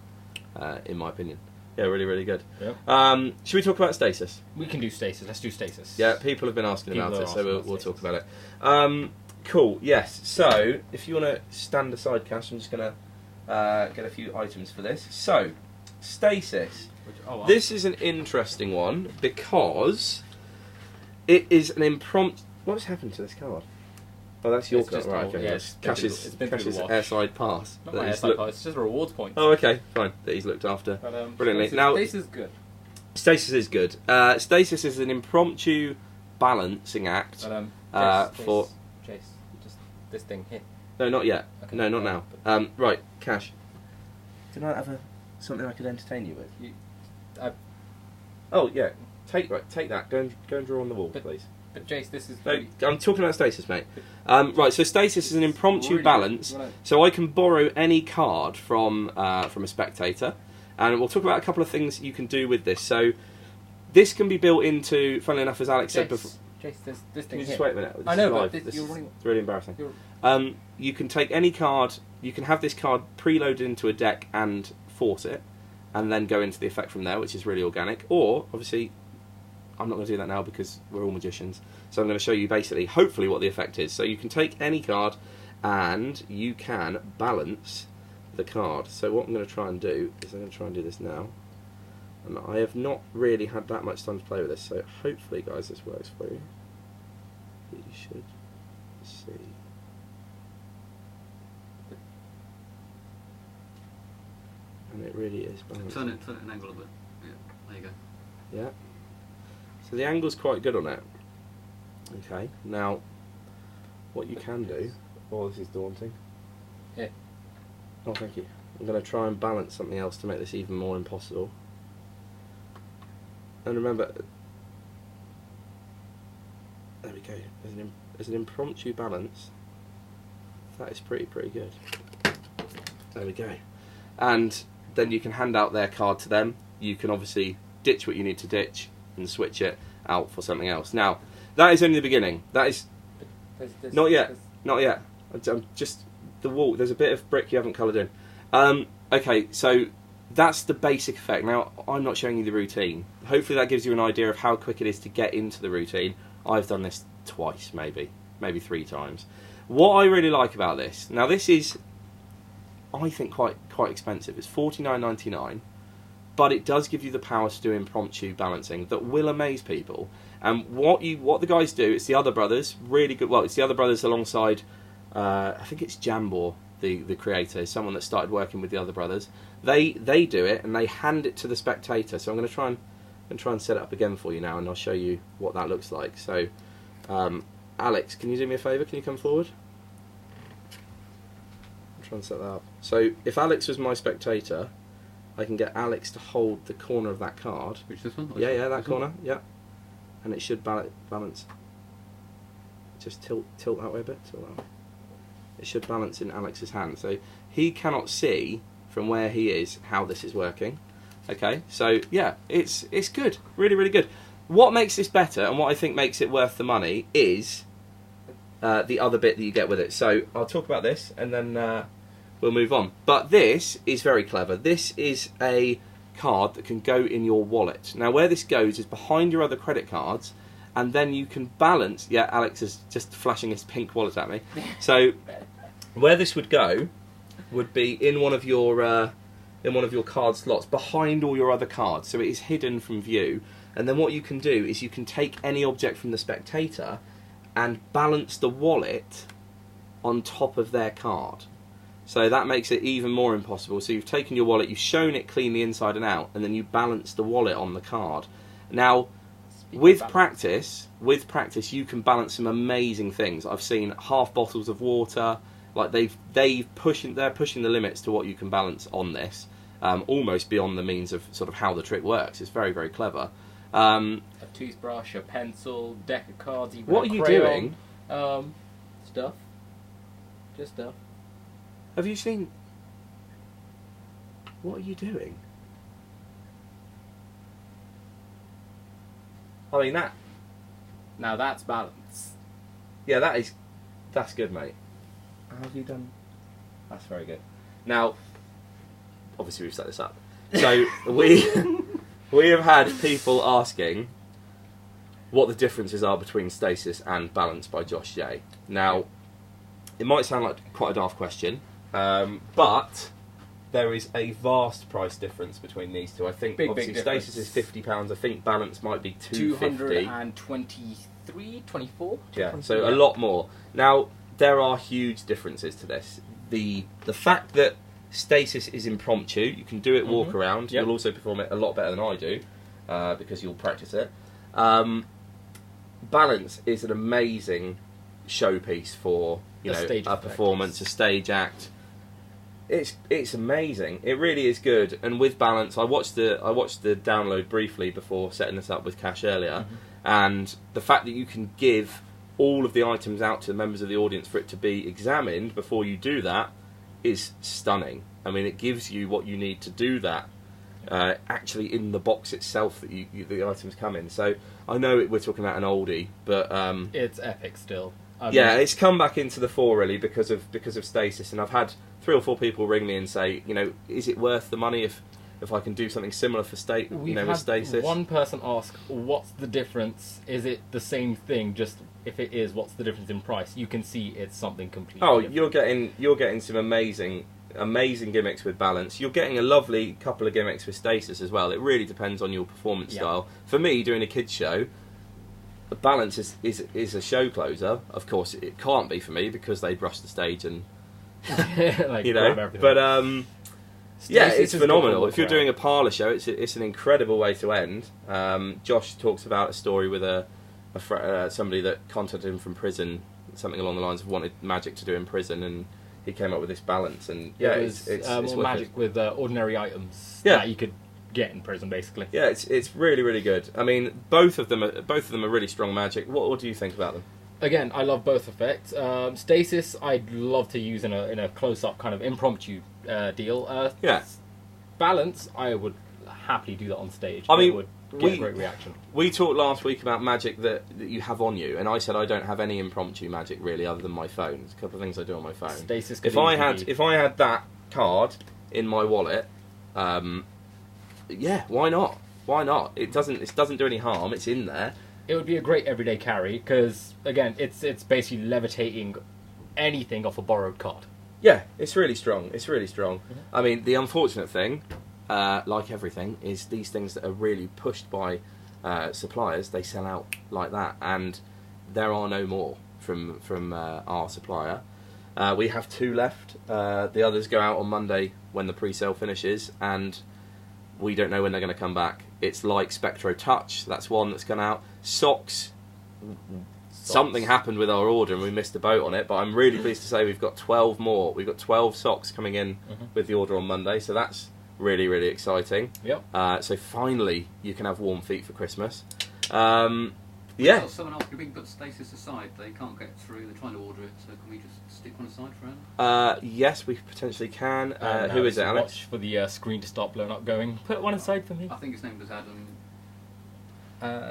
in my opinion. Yeah, really, really good. Yep. Should we talk about Stasis? We can do Stasis. Let's do Stasis. Yeah, people have been asking People about are it, so asking we'll about talk Stasis. about it. Cool. Yes. So, if you want to stand aside, Cash, I'm just going to get a few items for this. So, Stasis. Oh, wow. This is an interesting one because it is an impromptu. What's happened to this card? Oh, that's your It's card, just right? a- Okay. yeah, That's it's been through the Cash's wash. airside pass. Not that my he's SI looked- card, it's just a rewards point. Oh, okay, fine. That he's looked after. But, Brilliantly. Stasis, Now- Stasis is good. Stasis is good. Stasis is an impromptu balancing act. But, for Jace, just this thing here. no, not yet. Okay. No, not now. Right, Cash. Did I have something I could entertain you with? Oh yeah, take that. Go and draw on the wall, But- please. But Jace, this is No, very... I'm talking about Stasis, mate. Right, so Stasis is an impromptu Really good. balance. You wanna- So I can borrow any card from a spectator, and we'll talk about a couple of things you can do with this. So this can be built into, funnily enough, as Alex said before. Jace, this Can thing you here. just wait a minute? This I know, is but live. this- This you're is running- really embarrassing. You're- You can take any card. You can have this card preloaded into a deck and force it, and then go into the effect from there, which is really organic. Or obviously, I'm not going to do that now because we're all magicians. So I'm going to show you basically, hopefully, what the effect is. So you can take any card, and you can balance the card. So what I'm going to try and do is I'm going to try and do this now. And I have not really had that much time to play with this, so hopefully, guys, this works for you. You should see. And it really is balanced. Turn it an angle a bit. Yeah, there you go. Yeah. So the angle's quite good on it. Okay. Now, what you can do. Oh, this is daunting. Yeah. Oh, thank you. I'm going to try and balance something else to make this even more impossible. And remember, there we go. As an impromptu balance, that is pretty good. There we go. And then you can hand out their card to them. You can obviously ditch what you need to ditch and switch it out for something else. Now, that is only the beginning. That is not yet. Not yet. I'm just the wall. There's a bit of brick you haven't coloured in. Okay, so that's the basic effect. Now, I'm not showing you the routine. Hopefully that gives you an idea of how quick it is to get into the routine. I've done this twice, maybe 3 times. What I really like about this, now this is, I think, quite expensive. It's $49.99, but it does give you the power to do impromptu balancing that will amaze people. And what the guys do, it's the other brothers, really good. Well, it's the other brothers alongside, I think it's Jambor, the creator, someone that started working with the other brothers. They do it and they hand it to the spectator. So I'm going to try and set it up again for you now, and I'll show you what that looks like. So, Alex, can you do me a favour? Can you come forward? I'll try and set that up. So if Alex was my spectator, I can get Alex to hold the corner of that card. Which this one? Yeah, that This one? corner. Yeah, and it should balance. Just tilt that way a bit. Tilt that way. It should balance in Alex's hand, so he cannot see from where he is how this is working. Okay, so yeah, it's good, really, really good. What makes this better, and what I think makes it worth the money, is the other bit that you get with it. So I'll talk about this, and then we'll move on. But this is very clever. This is a card that can go in your wallet. Now, where this goes is behind your other credit cards, and then you can balance. Yeah, Alex is just flashing his pink wallet at me. So where this would go would be in one of your card slots behind all your other cards. So it is hidden from view. And then what you can do is you can take any object from the spectator and balance the wallet on top of their card. So that makes it even more impossible. So you've taken your wallet, you've shown it cleanly inside and out, and then you balance the wallet on the card. Now, with practice, you can balance some amazing things. I've seen half bottles of water. Like they're pushing the limits to what you can balance on this, almost beyond the means of sort of how the trick works. It's very, very clever. A toothbrush, a pencil, deck of cards. Even what are you doing? Stuff. Just stuff. Have you seen? What are you doing? I mean that. Now that's balance. Yeah, that's good, mate. How have you done? That's very good. Now, obviously we've set this up. So we have had people asking what the differences are between Stasis and Balance by Josh J. Now, it might sound like quite a daft question, but there is a vast price difference between these two. I think obviously Stasis is £50. I think Balance might be £250. 223, 24. Yeah, so a lot more. Now, there are huge differences to this. The fact that Stasis is impromptu, you can do it walk around. Yep. You'll also perform it a lot better than I do because you'll practice it. Balance is an amazing showpiece for a performance, a stage act. It's amazing. It really is good. And with Balance, I watched the download briefly before setting this up with Cash earlier, and the fact that you can give all of the items out to the members of the audience for it to be examined before you do that is stunning. I mean, it gives you what you need to do that actually in the box itself that the items come in. So I know we're talking about an oldie, but it's epic still. Yeah, it's come back into the fore really because of Stasis, and I've had 3 or 4 people ring me and say, is it worth the money if I can do something similar for with Stasis? One person ask, what's the difference? Is it the same thing? Just if it is, what's the difference in price? You can see it's something completely different. You're getting some amazing gimmicks with Balance. You're getting a lovely couple of gimmicks with Stasis as well. It really depends on your performance style. For me, doing a kids show, Balance is a show closer. Of course, it can't be for me because they brush the stage and But yeah, it's phenomenal. If you're doing a parlour show, it's an incredible way to end. Josh talks about a story with somebody that contacted him from prison, something along the lines of wanted magic to do in prison, and he came up with this Balance. And yeah, it's more magic with ordinary items that you could get in prison, basically. Yeah, it's really, really good. I mean, both of them are really strong magic. What do you think about them? Again, I love both effects. Stasis, I'd love to use in a close-up kind of impromptu deal. Balance, I would happily do that on stage. I mean, it would get a great reaction. We talked last week about magic that you have on you, and I said I don't have any impromptu magic really, other than my phone. There's a couple of things I do on my phone. Stasis. If I had that card in my wallet, yeah, why not? Why not? It doesn't do any harm. It's in there. It would be a great everyday carry because, again, it's basically levitating anything off a borrowed card. Yeah, it's really strong. It's really strong. I mean, the unfortunate thing, like everything, is these things that are really pushed by suppliers, they sell out like that, and there are no more from our supplier. We have 2 left. The others go out on Monday when the pre-sale finishes, and we don't know when they're going to come back. It's like Spectro Touch, that's one that's gone out. Socks. Something happened with our order and we missed the boat on it, but I'm really pleased to say we've got 12 more. We've got 12 socks coming in with the order on Monday, so that's really, really exciting. Yep. So finally you can have warm feet for Christmas. Yeah. Well, someone asked if we can put Stasis aside. They can't get through. They're trying to order it, so can we just stick one aside for Alan? Yes, we potentially can. No, Who is it, just Alex? Watch for the screen to stop blowing up going, put one aside for me. I think his name was Adam.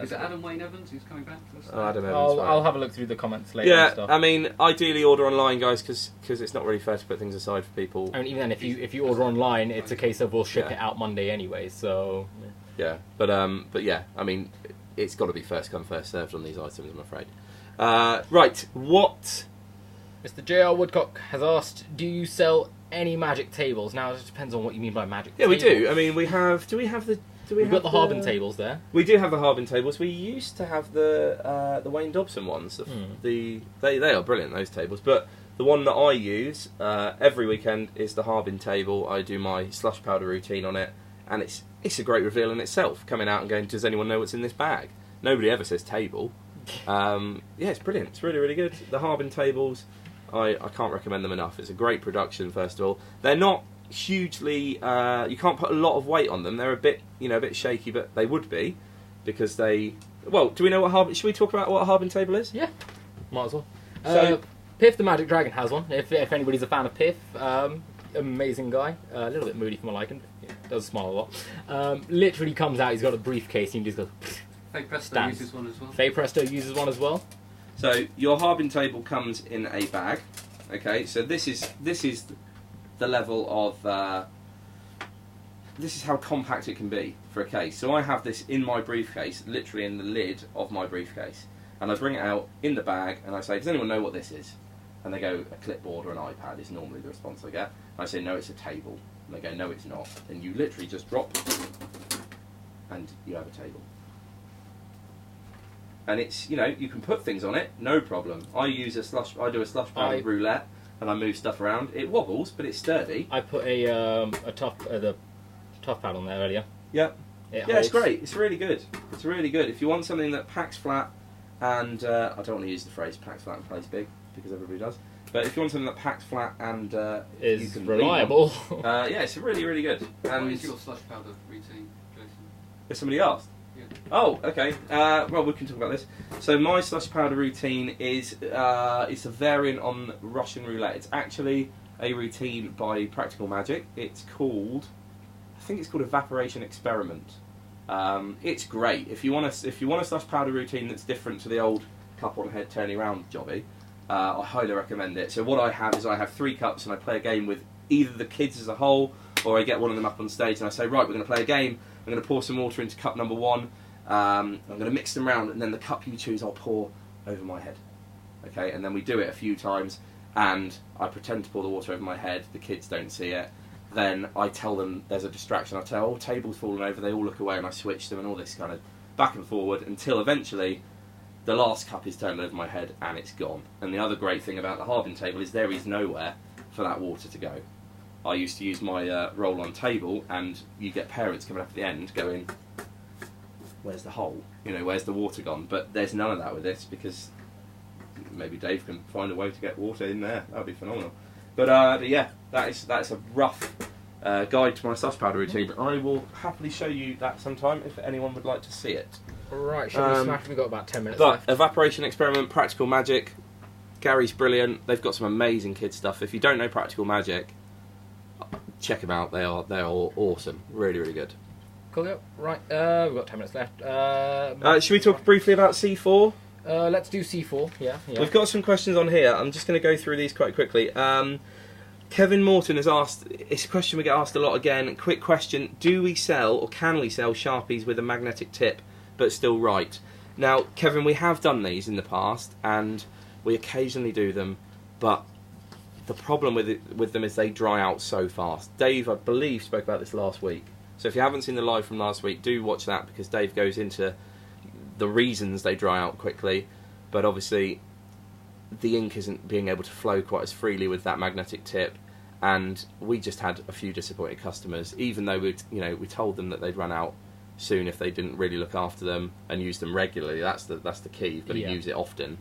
Is it Adam Wayne Evans who's coming back to us? Oh, Adam Evans, I'll have a look through the comments later and Yeah, stuff. I mean, ideally order online, guys, because it's not really fair to put things aside for people. I mean, even then, if you order online, it's a case of we'll ship Yeah. it out Monday anyway, so... Yeah, but yeah, I mean, it's got to be first come, first served on these items, I'm afraid. Right, what... Mr. J.R. Woodcock has asked, do you sell any magic tables? Now, it just depends on what you mean by magic Yeah, we tables. do. I mean, we have... Do we have the... We've got the Harbin tables there. We do have the Harbin tables. We used to have the Wayne Dobson ones. They are brilliant, those tables. But the one that I use every weekend is the Harbin table. I do my slush powder routine on it, and it's a great reveal in itself. Coming out and going, does anyone know what's in this bag? Nobody ever says table. Yeah, it's brilliant. It's really, really good. The Harbin tables, I can't recommend them enough. It's a great production. First of all, they're not hugely you can't put a lot of weight on them. They're a bit shaky, but they would be because they... Well, do we know what Harbin... Should we talk about what a Harbin table is? Yeah, might as well. So- Piff the Magic Dragon has one, if anybody's a fan of Piff. Amazing guy. A little bit moody for my liking. Yeah, does smile a lot. Literally comes out, he's got a briefcase and he just goes... Faye Presto Stands. uses one as well. Faye Presto uses one as well. So your Harbin table comes in a bag. Okay, so this is the level of this is how compact it can be for a case. So I have this in my briefcase, literally in the lid of my briefcase, and I bring it out in the bag and I say, does anyone know what this is? And they go, a clipboard or an iPad is normally the response I get. I say, no, it's a table. And they go, no, it's not. And you literally just drop and you have a table. And it's, you can put things on it, no problem. I do a slush powder roulette, and I move stuff around. It wobbles, but it's sturdy. I put the tough pad on there earlier. Yep. It Yeah, it's holds. great. It's really good. It's really good. If you want something that packs flat, and I don't want to use the phrase packs flat and plays big, because everybody does. But if you want something that packs flat and you Is can reliable. lean on, yeah, it's really, really good. What And is your slush powder routine, Jason? if somebody asked. Yeah. Oh, okay. Well, we can talk about this. So my slush powder routine is it's a variant on Russian roulette. It's actually a routine by Practical Magic. It's called, I think it's called Evaporation Experiment. It's great if you want a slush powder routine that's different to the old cup on head turning round jobby. I highly recommend it. So what I have is I have 3 cups and I play a game with either the kids as a whole, or I get one of them up on stage and I say, right, we're going to play a game. I'm going to pour some water into cup number 1. I'm going to mix them round, and then the cup you choose I'll pour over my head. Okay, and then we do it a few times, and I pretend to pour the water over my head. The kids don't see it. Then I tell them there's a distraction. I tell, oh, table's fallen over. They all look away, and I switch them, and all this kind of back and forward until eventually the last cup is turned over my head and it's gone. And the other great thing about the Harbin table is there is nowhere for that water to go. I used to use my roll-on table, and you get parents coming up at the end going, where's the hole? Where's the water gone? But there's none of that with this, because maybe Dave can find a way to get water in there. That would be phenomenal. But yeah, that's a rough guide to my slush powder routine. I will happily show you that sometime if anyone would like to see it. Right, shall we smash? We've got about 10 minutes But left. Evaporation Experiment, Practical Magic, Gary's brilliant. They've got some amazing kid stuff. If you don't know Practical Magic, check them out. They are all awesome. Really, really good. Cool, yep. Right, we've got 10 minutes left. Should we talk briefly about C4? Let's do C4, yeah. We've got some questions on here. I'm just going to go through these quite quickly. Kevin Morton has asked, it's a question we get asked a lot again, quick question, do we sell or can we sell Sharpies with a magnetic tip but still write? Now, Kevin, we have done these in the past and we occasionally do them, but the problem with them is they dry out so fast. Dave, I believe, spoke about this last week. So if you haven't seen the live from last week, do watch that, because Dave goes into the reasons they dry out quickly, but obviously the ink isn't being able to flow quite as freely with that magnetic tip, and we just had a few disappointed customers, even though we told them that they'd run out soon if they didn't really look after them and use them regularly. That's the key. You've got to use it often.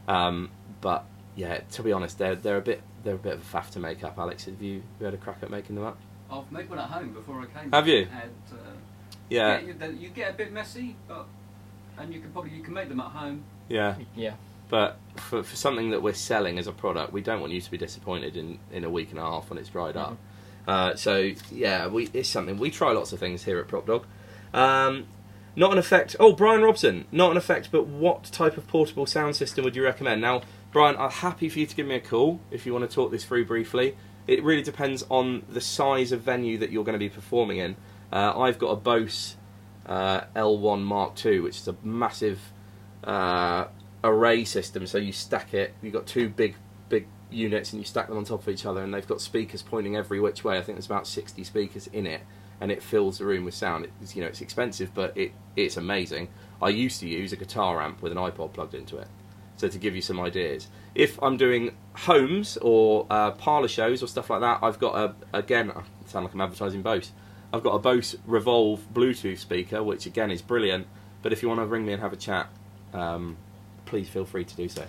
But yeah, to be honest, they're a bit of a faff to make up. Alex, have you had a crack at making them up? I've made one at home before I came. Have you? And, Yeah. you get a bit messy, but and you can make them at home. Yeah. Yeah. But for something that we're selling as a product, we don't want you to be disappointed in a week and a half when it's dried up. So yeah, it's something we try lots of things here at PropDog. Not an effect. Oh, Brian Robson, not an effect, but what type of portable sound system would you recommend? Now, Brian, I'm happy for you to give me a call if you want to talk this through briefly. It really depends on the size of venue that you're going to be performing in. I've got a Bose L1 Mark II, which is a massive array system. So you stack it. You've got two big units, and you stack them on top of each other, and they've got speakers pointing every which way. I think there's about 60 speakers in it, and it fills the room with sound. It's, you know, it's expensive, but it's amazing. I used to use a guitar amp with an iPod plugged into it. So to give you some ideas, if I'm doing homes or parlour shows or stuff like that, I've got again, I sound like I'm advertising Bose. I've got a Bose Revolve Bluetooth speaker, which again is brilliant. But if you want to ring me and have a chat, please feel free to do so.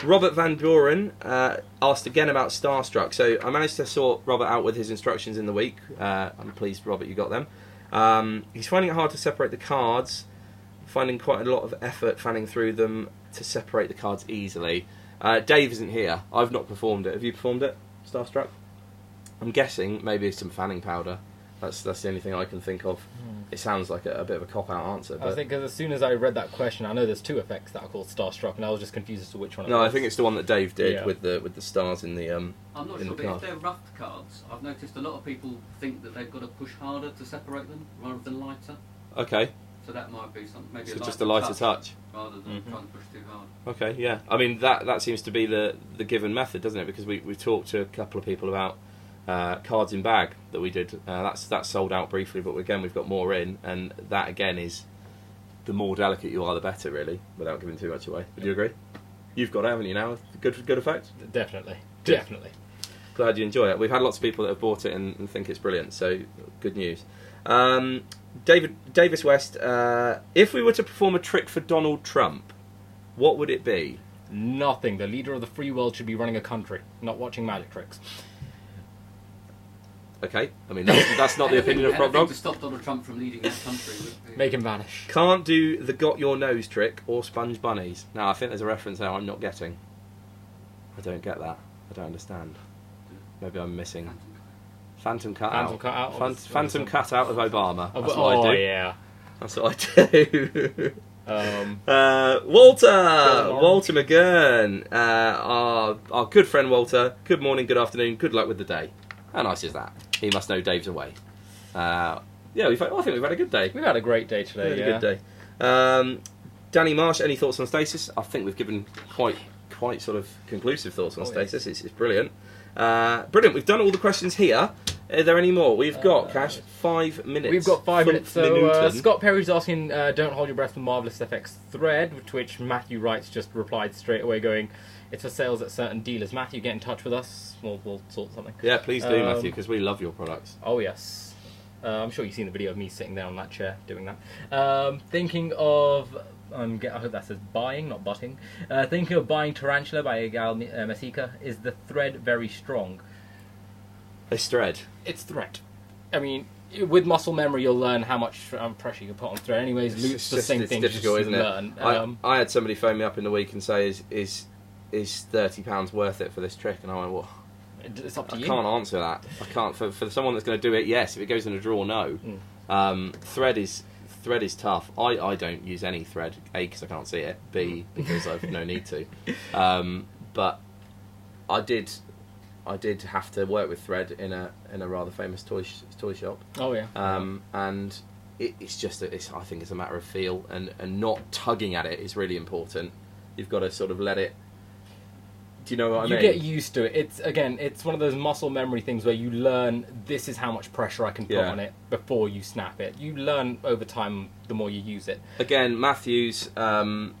Robert Van Doren asked again about Starstruck. So I managed to sort Robert out with his instructions in the week. I'm pleased, Robert, you got them. He's finding it hard to separate the cards, finding quite a lot of effort fanning through them to separate the cards easily. Dave isn't here. I've not performed it. Have you performed it, Starstruck? I'm guessing maybe some fanning powder. That's the only thing I can think of. It sounds like a bit of a cop-out answer. But I think as soon as I read that question, I know there's two effects that are called Starstruck, and I was just confused as to which one it no, was. I think it's the one that Dave did Yeah. with the stars in the I'm not in sure, the but card. if they're roughed cards, I've noticed a lot of people think that they've got to push harder to separate them rather than lighter. Okay, So that might be maybe so a just a lighter touch. rather than trying to push too hard. Okay, yeah. I mean that seems to be the given method, doesn't it? Because we've talked to a couple of people about cards in bag that we did. That's sold out briefly, but again we've got more in, and that again is the more delicate you are, the better, really, without giving too much away. Would you agree? You've got it, haven't you? Now, good effect. Definitely. Good. Definitely. Glad you enjoy it. We've had lots of people that have bought it and think it's brilliant. So good news. Davis West. If we were to perform a trick for Donald Trump, what would it be? Nothing. The leader of the free world should be running a country, not watching magic tricks. Okay, I mean that's not the opinion of PropDog. To stop Donald Trump from leading that country would be... Make him vanish. Can't do the got your nose trick or sponge bunnies. Now I think there's a reference there I'm not getting. I don't get that. I don't understand. Maybe I'm missing. Phantom cut Phantom out. cut out. Phantom cut out of Obama. That's what Oh, I do. yeah. That's what I do. Walter McGurn, our good friend Walter. Good morning, good afternoon, good luck with the day. How nice is that? He must know Dave's away. Yeah, I think we've had a good day. We've had a great day today, Really good day. Danny Marsh, any thoughts on Stasis? I think we've given quite sort of conclusive thoughts on Stasis. It's brilliant. Brilliant. We've done all the questions here. Are there any more? We've got, Cash, 5 minutes. We've got 5 minutes. So Minuten. Scott Perry's asking, don't hold your breath for Marvellous FX thread, to which Matthew Wrights just replied straight away going, it's for sales at certain dealers. Matthew, get in touch with us. We'll sort something. Yeah, please do, Matthew, because we love your products. Oh, yes. I'm sure you've seen the video of me sitting there on that chair doing that. Thinking of... I hope that says buying, not butting. Thinking of buying Tarantula by Egal Masika. Is the thread very strong? This thread. It's thread. I mean, with muscle memory, you'll learn how much pressure you can put on thread. Anyways, loop's the same thing. It's difficult, isn't it? Learn. I had somebody phone me up in the week and say, is £30 worth it for this trick? And I went, well, it's up to I you. can't answer that. I can't. For someone that's going to do it, yes. If it goes in a drawer, no. Thread is tough. I don't use any thread. A, because I can't see it. B, because I've no need to. But I did have to work with thread in a rather famous toy shop. Oh yeah. And it's just I think it's a matter of feel and not tugging at it is really important. You've got to sort of let it. Do you know what I mean? You get used to it. It's one of those muscle memory things where you learn this is how much pressure I can put on it before you snap it. You learn over time the more you use it. Again, Matthew's floating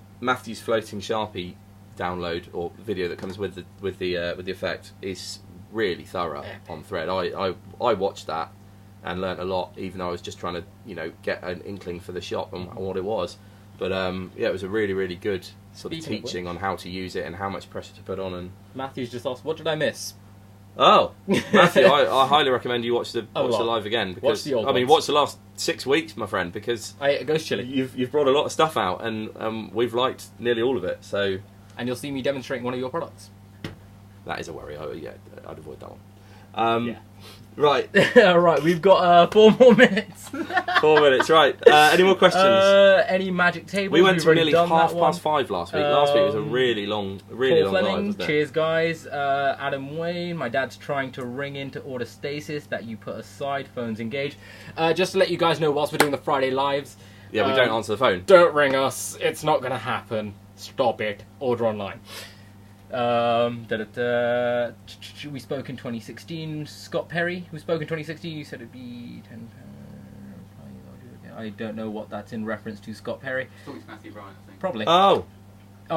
Sharpie download or video that comes with the effect is really thorough on thread. I watched that and learnt a lot, even though I was just trying to get an inkling for the shop and what it was. But it was a really, really good sort of teaching on how to use it and how much pressure to put on. And Matthew's just asked, what did I miss? Oh, Matthew, I highly recommend you watch the live again. Because watch the old I mean, ones. watch 6 weeks, my friend, because I ate a ghost chili. you've brought a lot of stuff out, and we've liked nearly all of it. So And you'll see me demonstrating one of your products. that is a worry. I'd avoid that one. Yeah. Right, Right, we've got 4 more minutes. 4 minutes. Right, any more questions? Any magic tables? We went We've to already nearly done that one. 5:30 last week. Last week was a really long Paul live, Fleming, wasn't it? cheers guys. Adam Wayne, my dad's trying to ring in to order Stasis that you put aside, phones engaged. Just to let you guys know, whilst we're doing the Friday lives, Yeah, we don't answer the phone. don't ring us, it's not going to happen. Stop it. Order online. We spoke in 2016. Scott Perry, who spoke in 2016, you said it'd be 10. I don't know what that's in reference to. Scott Perry, Talking to Matthew Bryan, I think. probably. Oh,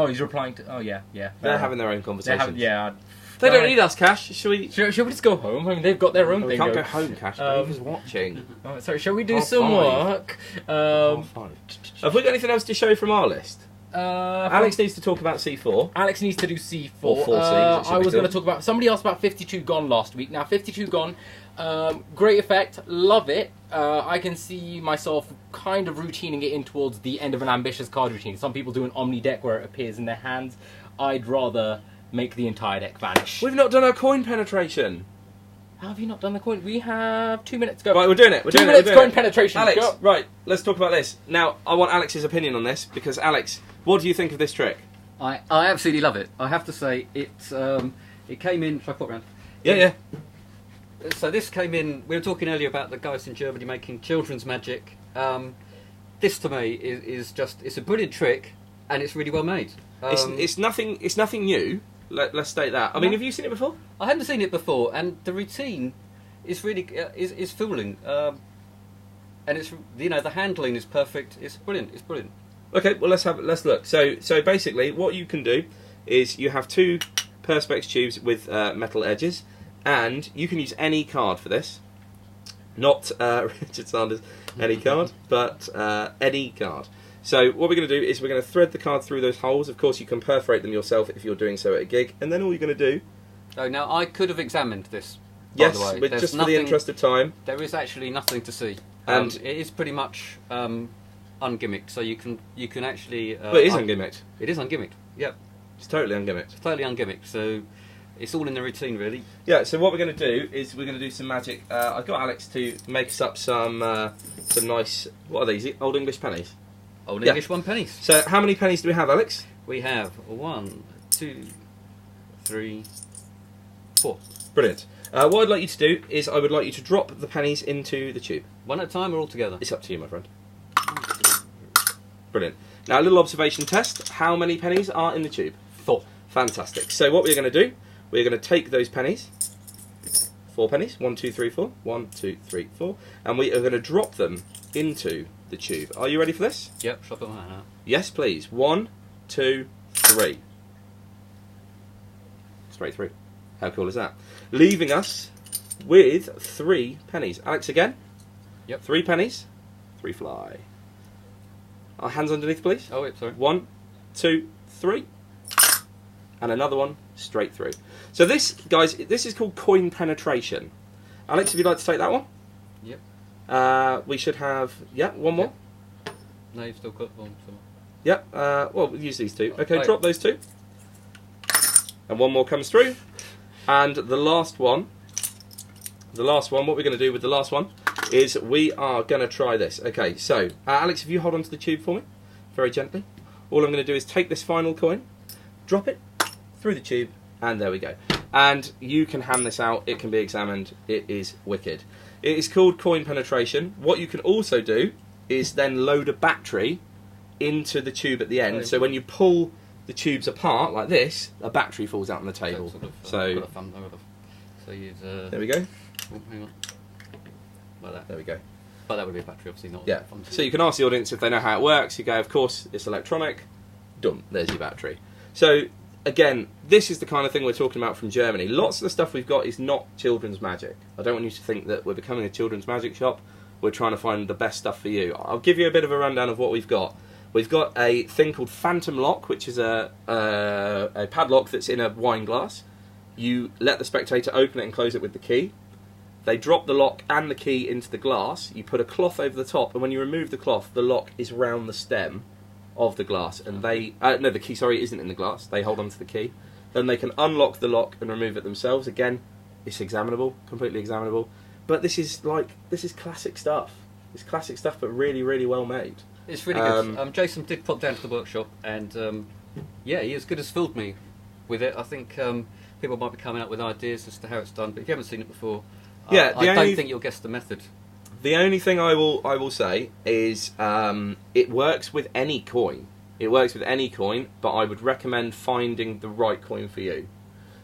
He's replying to. Oh yeah. they're having their own conversations. Yeah. They don't need us, Cash. Should we? Should we just go home? I mean, they've got their own We thing. can't go going. home, Cash. He's watching. Oh, sorry, shall we do 5:30. some work? Have we got anything else to show from our list? Alex needs to talk about C4. Alex needs to do C4. Or 4C, as it should I be was going to called. talk about. Somebody asked about 52 Gone last week. Now, 52 Gone, great effect, love it. I can see myself kind of routining it in towards the end of an ambitious card routine. Some people do an Omni deck where it appears in their hands. I'd rather make the entire deck vanish. We've not done our coin penetration. How have you not done the coin? We have 2 minutes to go. Right, we're doing it. We're 2 doing it. minutes We're doing coin it. penetration. Alex, Go. right, let's talk about this. Now, I want Alex's opinion on this, because, Alex, what do you think of this trick? I absolutely love it. I have to say, it came in. Shall I put it round? Yeah. So this came in. We were talking earlier about the guys in Germany making children's magic. This to me is just, it's a brilliant trick, and it's really well made. It's nothing new. Let's state that. I mean, have you seen it before? I hadn't seen it before, and the routine is really is fooling. And it's, you know, the handling is perfect. It's brilliant. It's brilliant. Okay, well let's look. So basically, what you can do is you have 2 perspex tubes with metal edges, and you can use any card for this. Not Richard Sanders any card, but any card. So what we're going to do is we're going to thread the card through those holes. Of course, you can perforate them yourself if you're doing so at a gig, and then all you're going to do. Oh, now I could have examined this. Yes, by the way. but There's just for the nothing- interest of time. There is actually nothing to see, And- it is pretty much ungimmicked. So you can actually. But it is ungimmicked. It is ungimmicked. Yep, It's totally ungimmicked. it's totally ungimmicked. So it's all in the routine, really. Yeah, so what we're going to do is we're going to do some magic. I've got Alex to make us up some nice. What are these? Old English pennies. Old Yeah. English 1 pennies. So how many pennies do we have, Alex? We have 1, 2, 3, 4. Brilliant. What I'd like you to do is I would like you to drop the pennies into the tube. One at a time or all together? It's up to you, my friend. Brilliant. Now, a little observation test. How many pennies are in the tube? 4. Fantastic. So what we're going to do, we're going to take those pennies, 4 pennies, 1, 2, 3, 4, 1, 2, 3, 4, and we are going to drop them into the tube. Are you ready for this? Yep, shall I put my hand out? Yes, please. 1, 2, 3. Straight through. How cool is that? Leaving us with 3 pennies. Alex, again? Yep. 3 pennies. 3 fly. Our hands underneath, please. Oh, wait, sorry. 1, 2, 3. And another one straight through. So this, guys, this is called coin penetration. Alex, if you'd like to take that one. Yep. We should have, one more. No, you've still got one. So. Yep. Well, we'll use these 2. Okay, Right. drop those 2. And one more comes through. And the last one, what we're going to do with the last one is we are going to try this. Okay, so, Alex, if you hold on to the tube for me, very gently. All I'm going to do is take this final coin, drop it through the tube, and there we go. And you can hand this out, it can be examined, it is wicked. It is called coin penetration. What you can also do is then load a battery into the tube at the end, so when you pull the tubes apart like this, a battery falls out on the table. So use. there we go. Oh, hang on. Like that. There we go. But that would be a battery, obviously, not. Yeah. So you can ask the audience if they know how it works. You go, of course, it's electronic. Done. There's your battery. So again, this is the kind of thing we're talking about from Germany. Lots of the stuff we've got is not children's magic. I don't want you to think that we're becoming a children's magic shop. We're trying to find the best stuff for you. I'll give you a bit of a rundown of what we've got. We've got a thing called Phantom Lock, which is a padlock that's in a wine glass. You let the spectator open it and close it with the key. They drop the lock and the key into the glass. You put a cloth over the top, and when you remove the cloth, the lock is round the stem of the glass. And they no, the key, sorry, isn't in the glass. They hold on to the key. Then they can unlock the lock and remove it themselves. Again, it's examinable, completely examinable. But this is classic stuff. It's classic stuff, but really, really well made. It's really good. Jason did pop down to the workshop, and yeah, he as good as fooled me with it. I think people might be coming up with ideas as to how it's done, but if you haven't seen it before, Yeah, I don't think you'll guess the method. The only thing I will say is it works with any coin. It works with any coin, but I would recommend finding the right coin for you.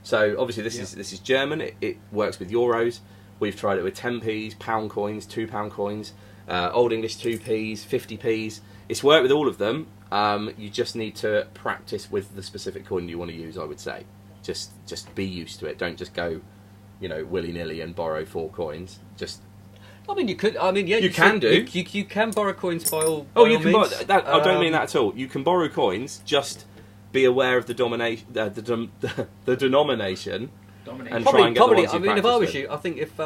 So obviously this is German. It works with euros. We've tried it with 10p's, pound coins, £2 coins, Old English 2p's, 50p's. It's worked with all of them. You just need to practice with the specific coin you want to use, I would say. Just be used to it. Don't just go, willy-nilly and borrow 4 coins. I mean, you could. I mean, yeah, you can do. You can borrow coins by all. Oh, by you all can means. borrow that. I don't mean that at all. You can borrow coins. Just be aware of the denomination, and try and get the ones you I mean, if I practice was with. you, I think if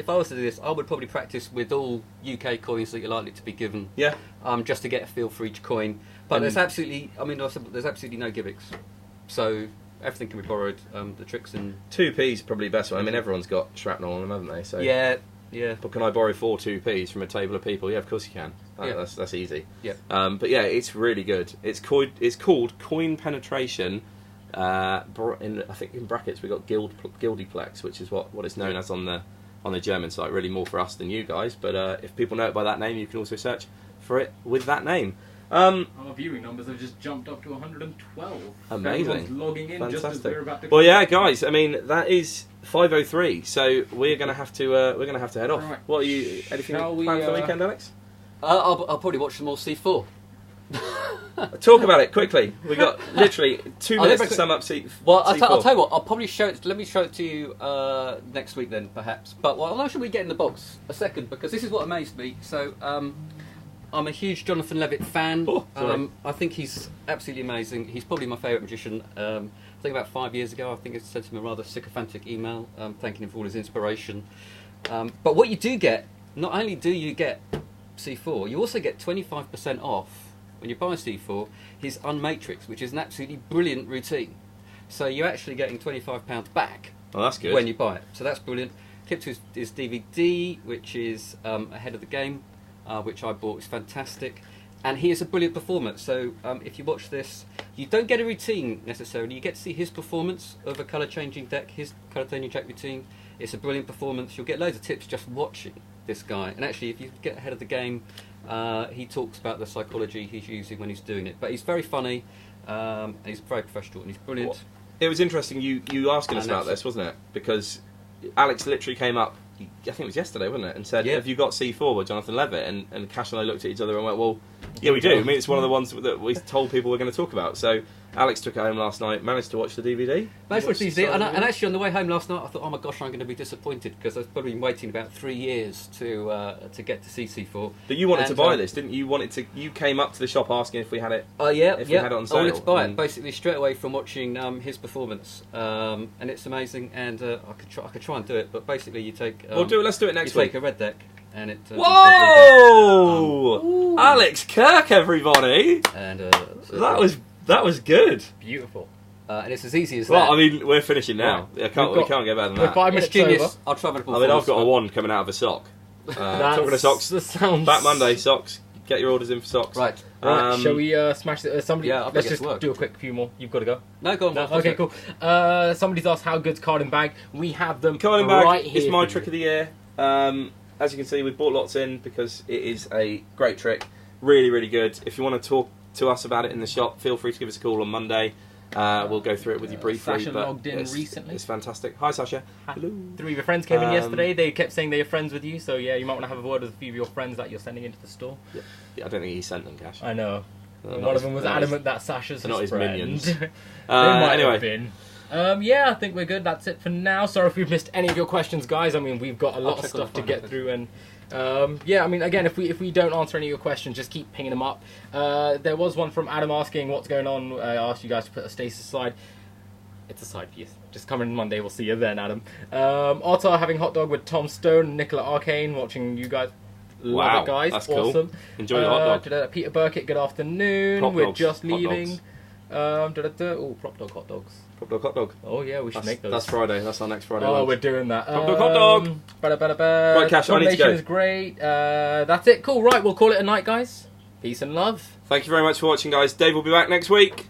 I was to do this, I would probably practice with all UK coins that you're likely to be given. Yeah. Just to get a feel for each coin. But there's absolutely no gimmicks. So everything can be borrowed. The tricks in 2p's probably best one. I mean, everyone's got shrapnel on them, haven't they? So yeah. But can I borrow 4 2p's from a table of people? Yeah, of course you can. That's easy. Yeah. But yeah, it's really good. It's called coin penetration. I think in brackets we got Gildiplex, which is what it's known as on the German site. Really more for us than you guys. But if people know it by that name, you can also search for it with that name. Our viewing numbers have just jumped up to 112. Amazing. Everyone's logging in Fantastic. just as we're about to. Well, yeah, guys. I mean, that is 5:03. So we're gonna have to head off. Right. What are you? Anything planned for the weekend, Alex? I'll probably watch some more C4. Talk about it quickly. We got literally 2 minutes to sum up. Well, C4. I'll tell you what. I'll probably show it. Let me show it to you next week then, perhaps. But how should we get in the box? A second, because this is what amazed me. So. I'm a huge Jonathan Levitt fan. Oh, I think he's absolutely amazing. He's probably my favourite magician. I think about 5 years ago, I think I sent him a rather sycophantic email thanking him for all his inspiration. But what you do get, not only do you get C4, you also get 25% off when you buy C4 his Unmatrix, which is an absolutely brilliant routine. So you're actually getting £25 back. Oh, that's good. When you buy it. So that's brilliant. Clip to his DVD, which is Ahead of the Game. Which I bought, is fantastic, and he is a brilliant performer. So if you watch this, you don't get a routine necessarily. You get to see his performance of a colour changing deck, his colour changing deck routine. It's a brilliant performance. You'll get loads of tips just watching this guy. And actually, if you get Ahead of the Game, he talks about the psychology he's using when he's doing it. But he's very funny, and he's very professional, and he's brilliant. Well, it was interesting you asking us about this, wasn't it? Because Alex literally came up. I think it was yesterday, wasn't it? And said, "Have you got C4 with Jonathan Levitt?" And Cash and I looked at each other and went, "Well, yeah, we do. I mean, it's one of the ones that we told people we're going to talk about." So Alex took it home last night, managed to watch the DVD. Managed to watch the DVD, and actually on the way home last night, I thought, "Oh my gosh, I'm going to be disappointed," because I've probably been waiting about 3 years to get to see C4. But you wanted to buy this, didn't you? You came up to the shop asking if we had it. If we had it on sale. I wanted to buy it basically straight away from watching his performance, and it's amazing. And I could try and do it, but basically you take. Let's do it next week. Take a red deck, and it. Whoa! Alex Kirk, everybody! And that was good. Beautiful. And it's as easy as that. Well, I mean, we're finishing now. Right. We can't get better than that. 5 minutes over. I'll travel. I mean, I've got a wand coming out of a sock. Talking of socks, Back Monday socks. Get your orders in for socks. Right. Shall we smash it? Somebody. Yeah, let's just do a quick few more. You've got to go. No, go on. Okay, cool. Somebody's asked how good's carding bag. We have them Carding right bag here. is my trick of the year. As you can see, we've bought lots in because it is a great trick. Really, really good. If you want to talk to us about it in the shop, feel free to give us a call on Monday. We'll go through it with you briefly. Sasha logged in recently. It's fantastic. Hi, Sasha. Hello. 3 of your friends came in yesterday. They kept saying they're friends with you, so yeah, you might want to have a word with a few of your friends that you're sending into the store. Yeah, I don't think he sent them, Cash. I know. One of them was adamant that Sasha's not his friend. minions. They might have been. Yeah, I think we're good. That's it for now. Sorry if we've missed any of your questions, guys. I mean, we've got a lot of stuff to get through, and yeah, I mean, again, if we don't answer any of your questions, just keep pinging them up. There was one from Adam asking what's going on. I asked you guys to put a Stasis slide. It's a side piece. Just come in Monday. We'll see you then, Adam. Otter having hot dog with Tom Stone and Nicola Arcane. Watching you guys. Love Wow, it, guys. that's Awesome. cool. Enjoy the hot dog. Peter Burkett, good afternoon. Prop We're dogs, just hot leaving. dogs. Oh, PropDog hot dogs. PropDog hot dog. Oh yeah, we should make those. That's Friday. That's our next Friday. Oh, lunch. we're doing that. PropDog hot dog. Right, Cash, I need to go. is great. That's it. Cool. Right, we'll call it a night, guys. Peace and love. Thank you very much for watching, guys. Dave will be back next week.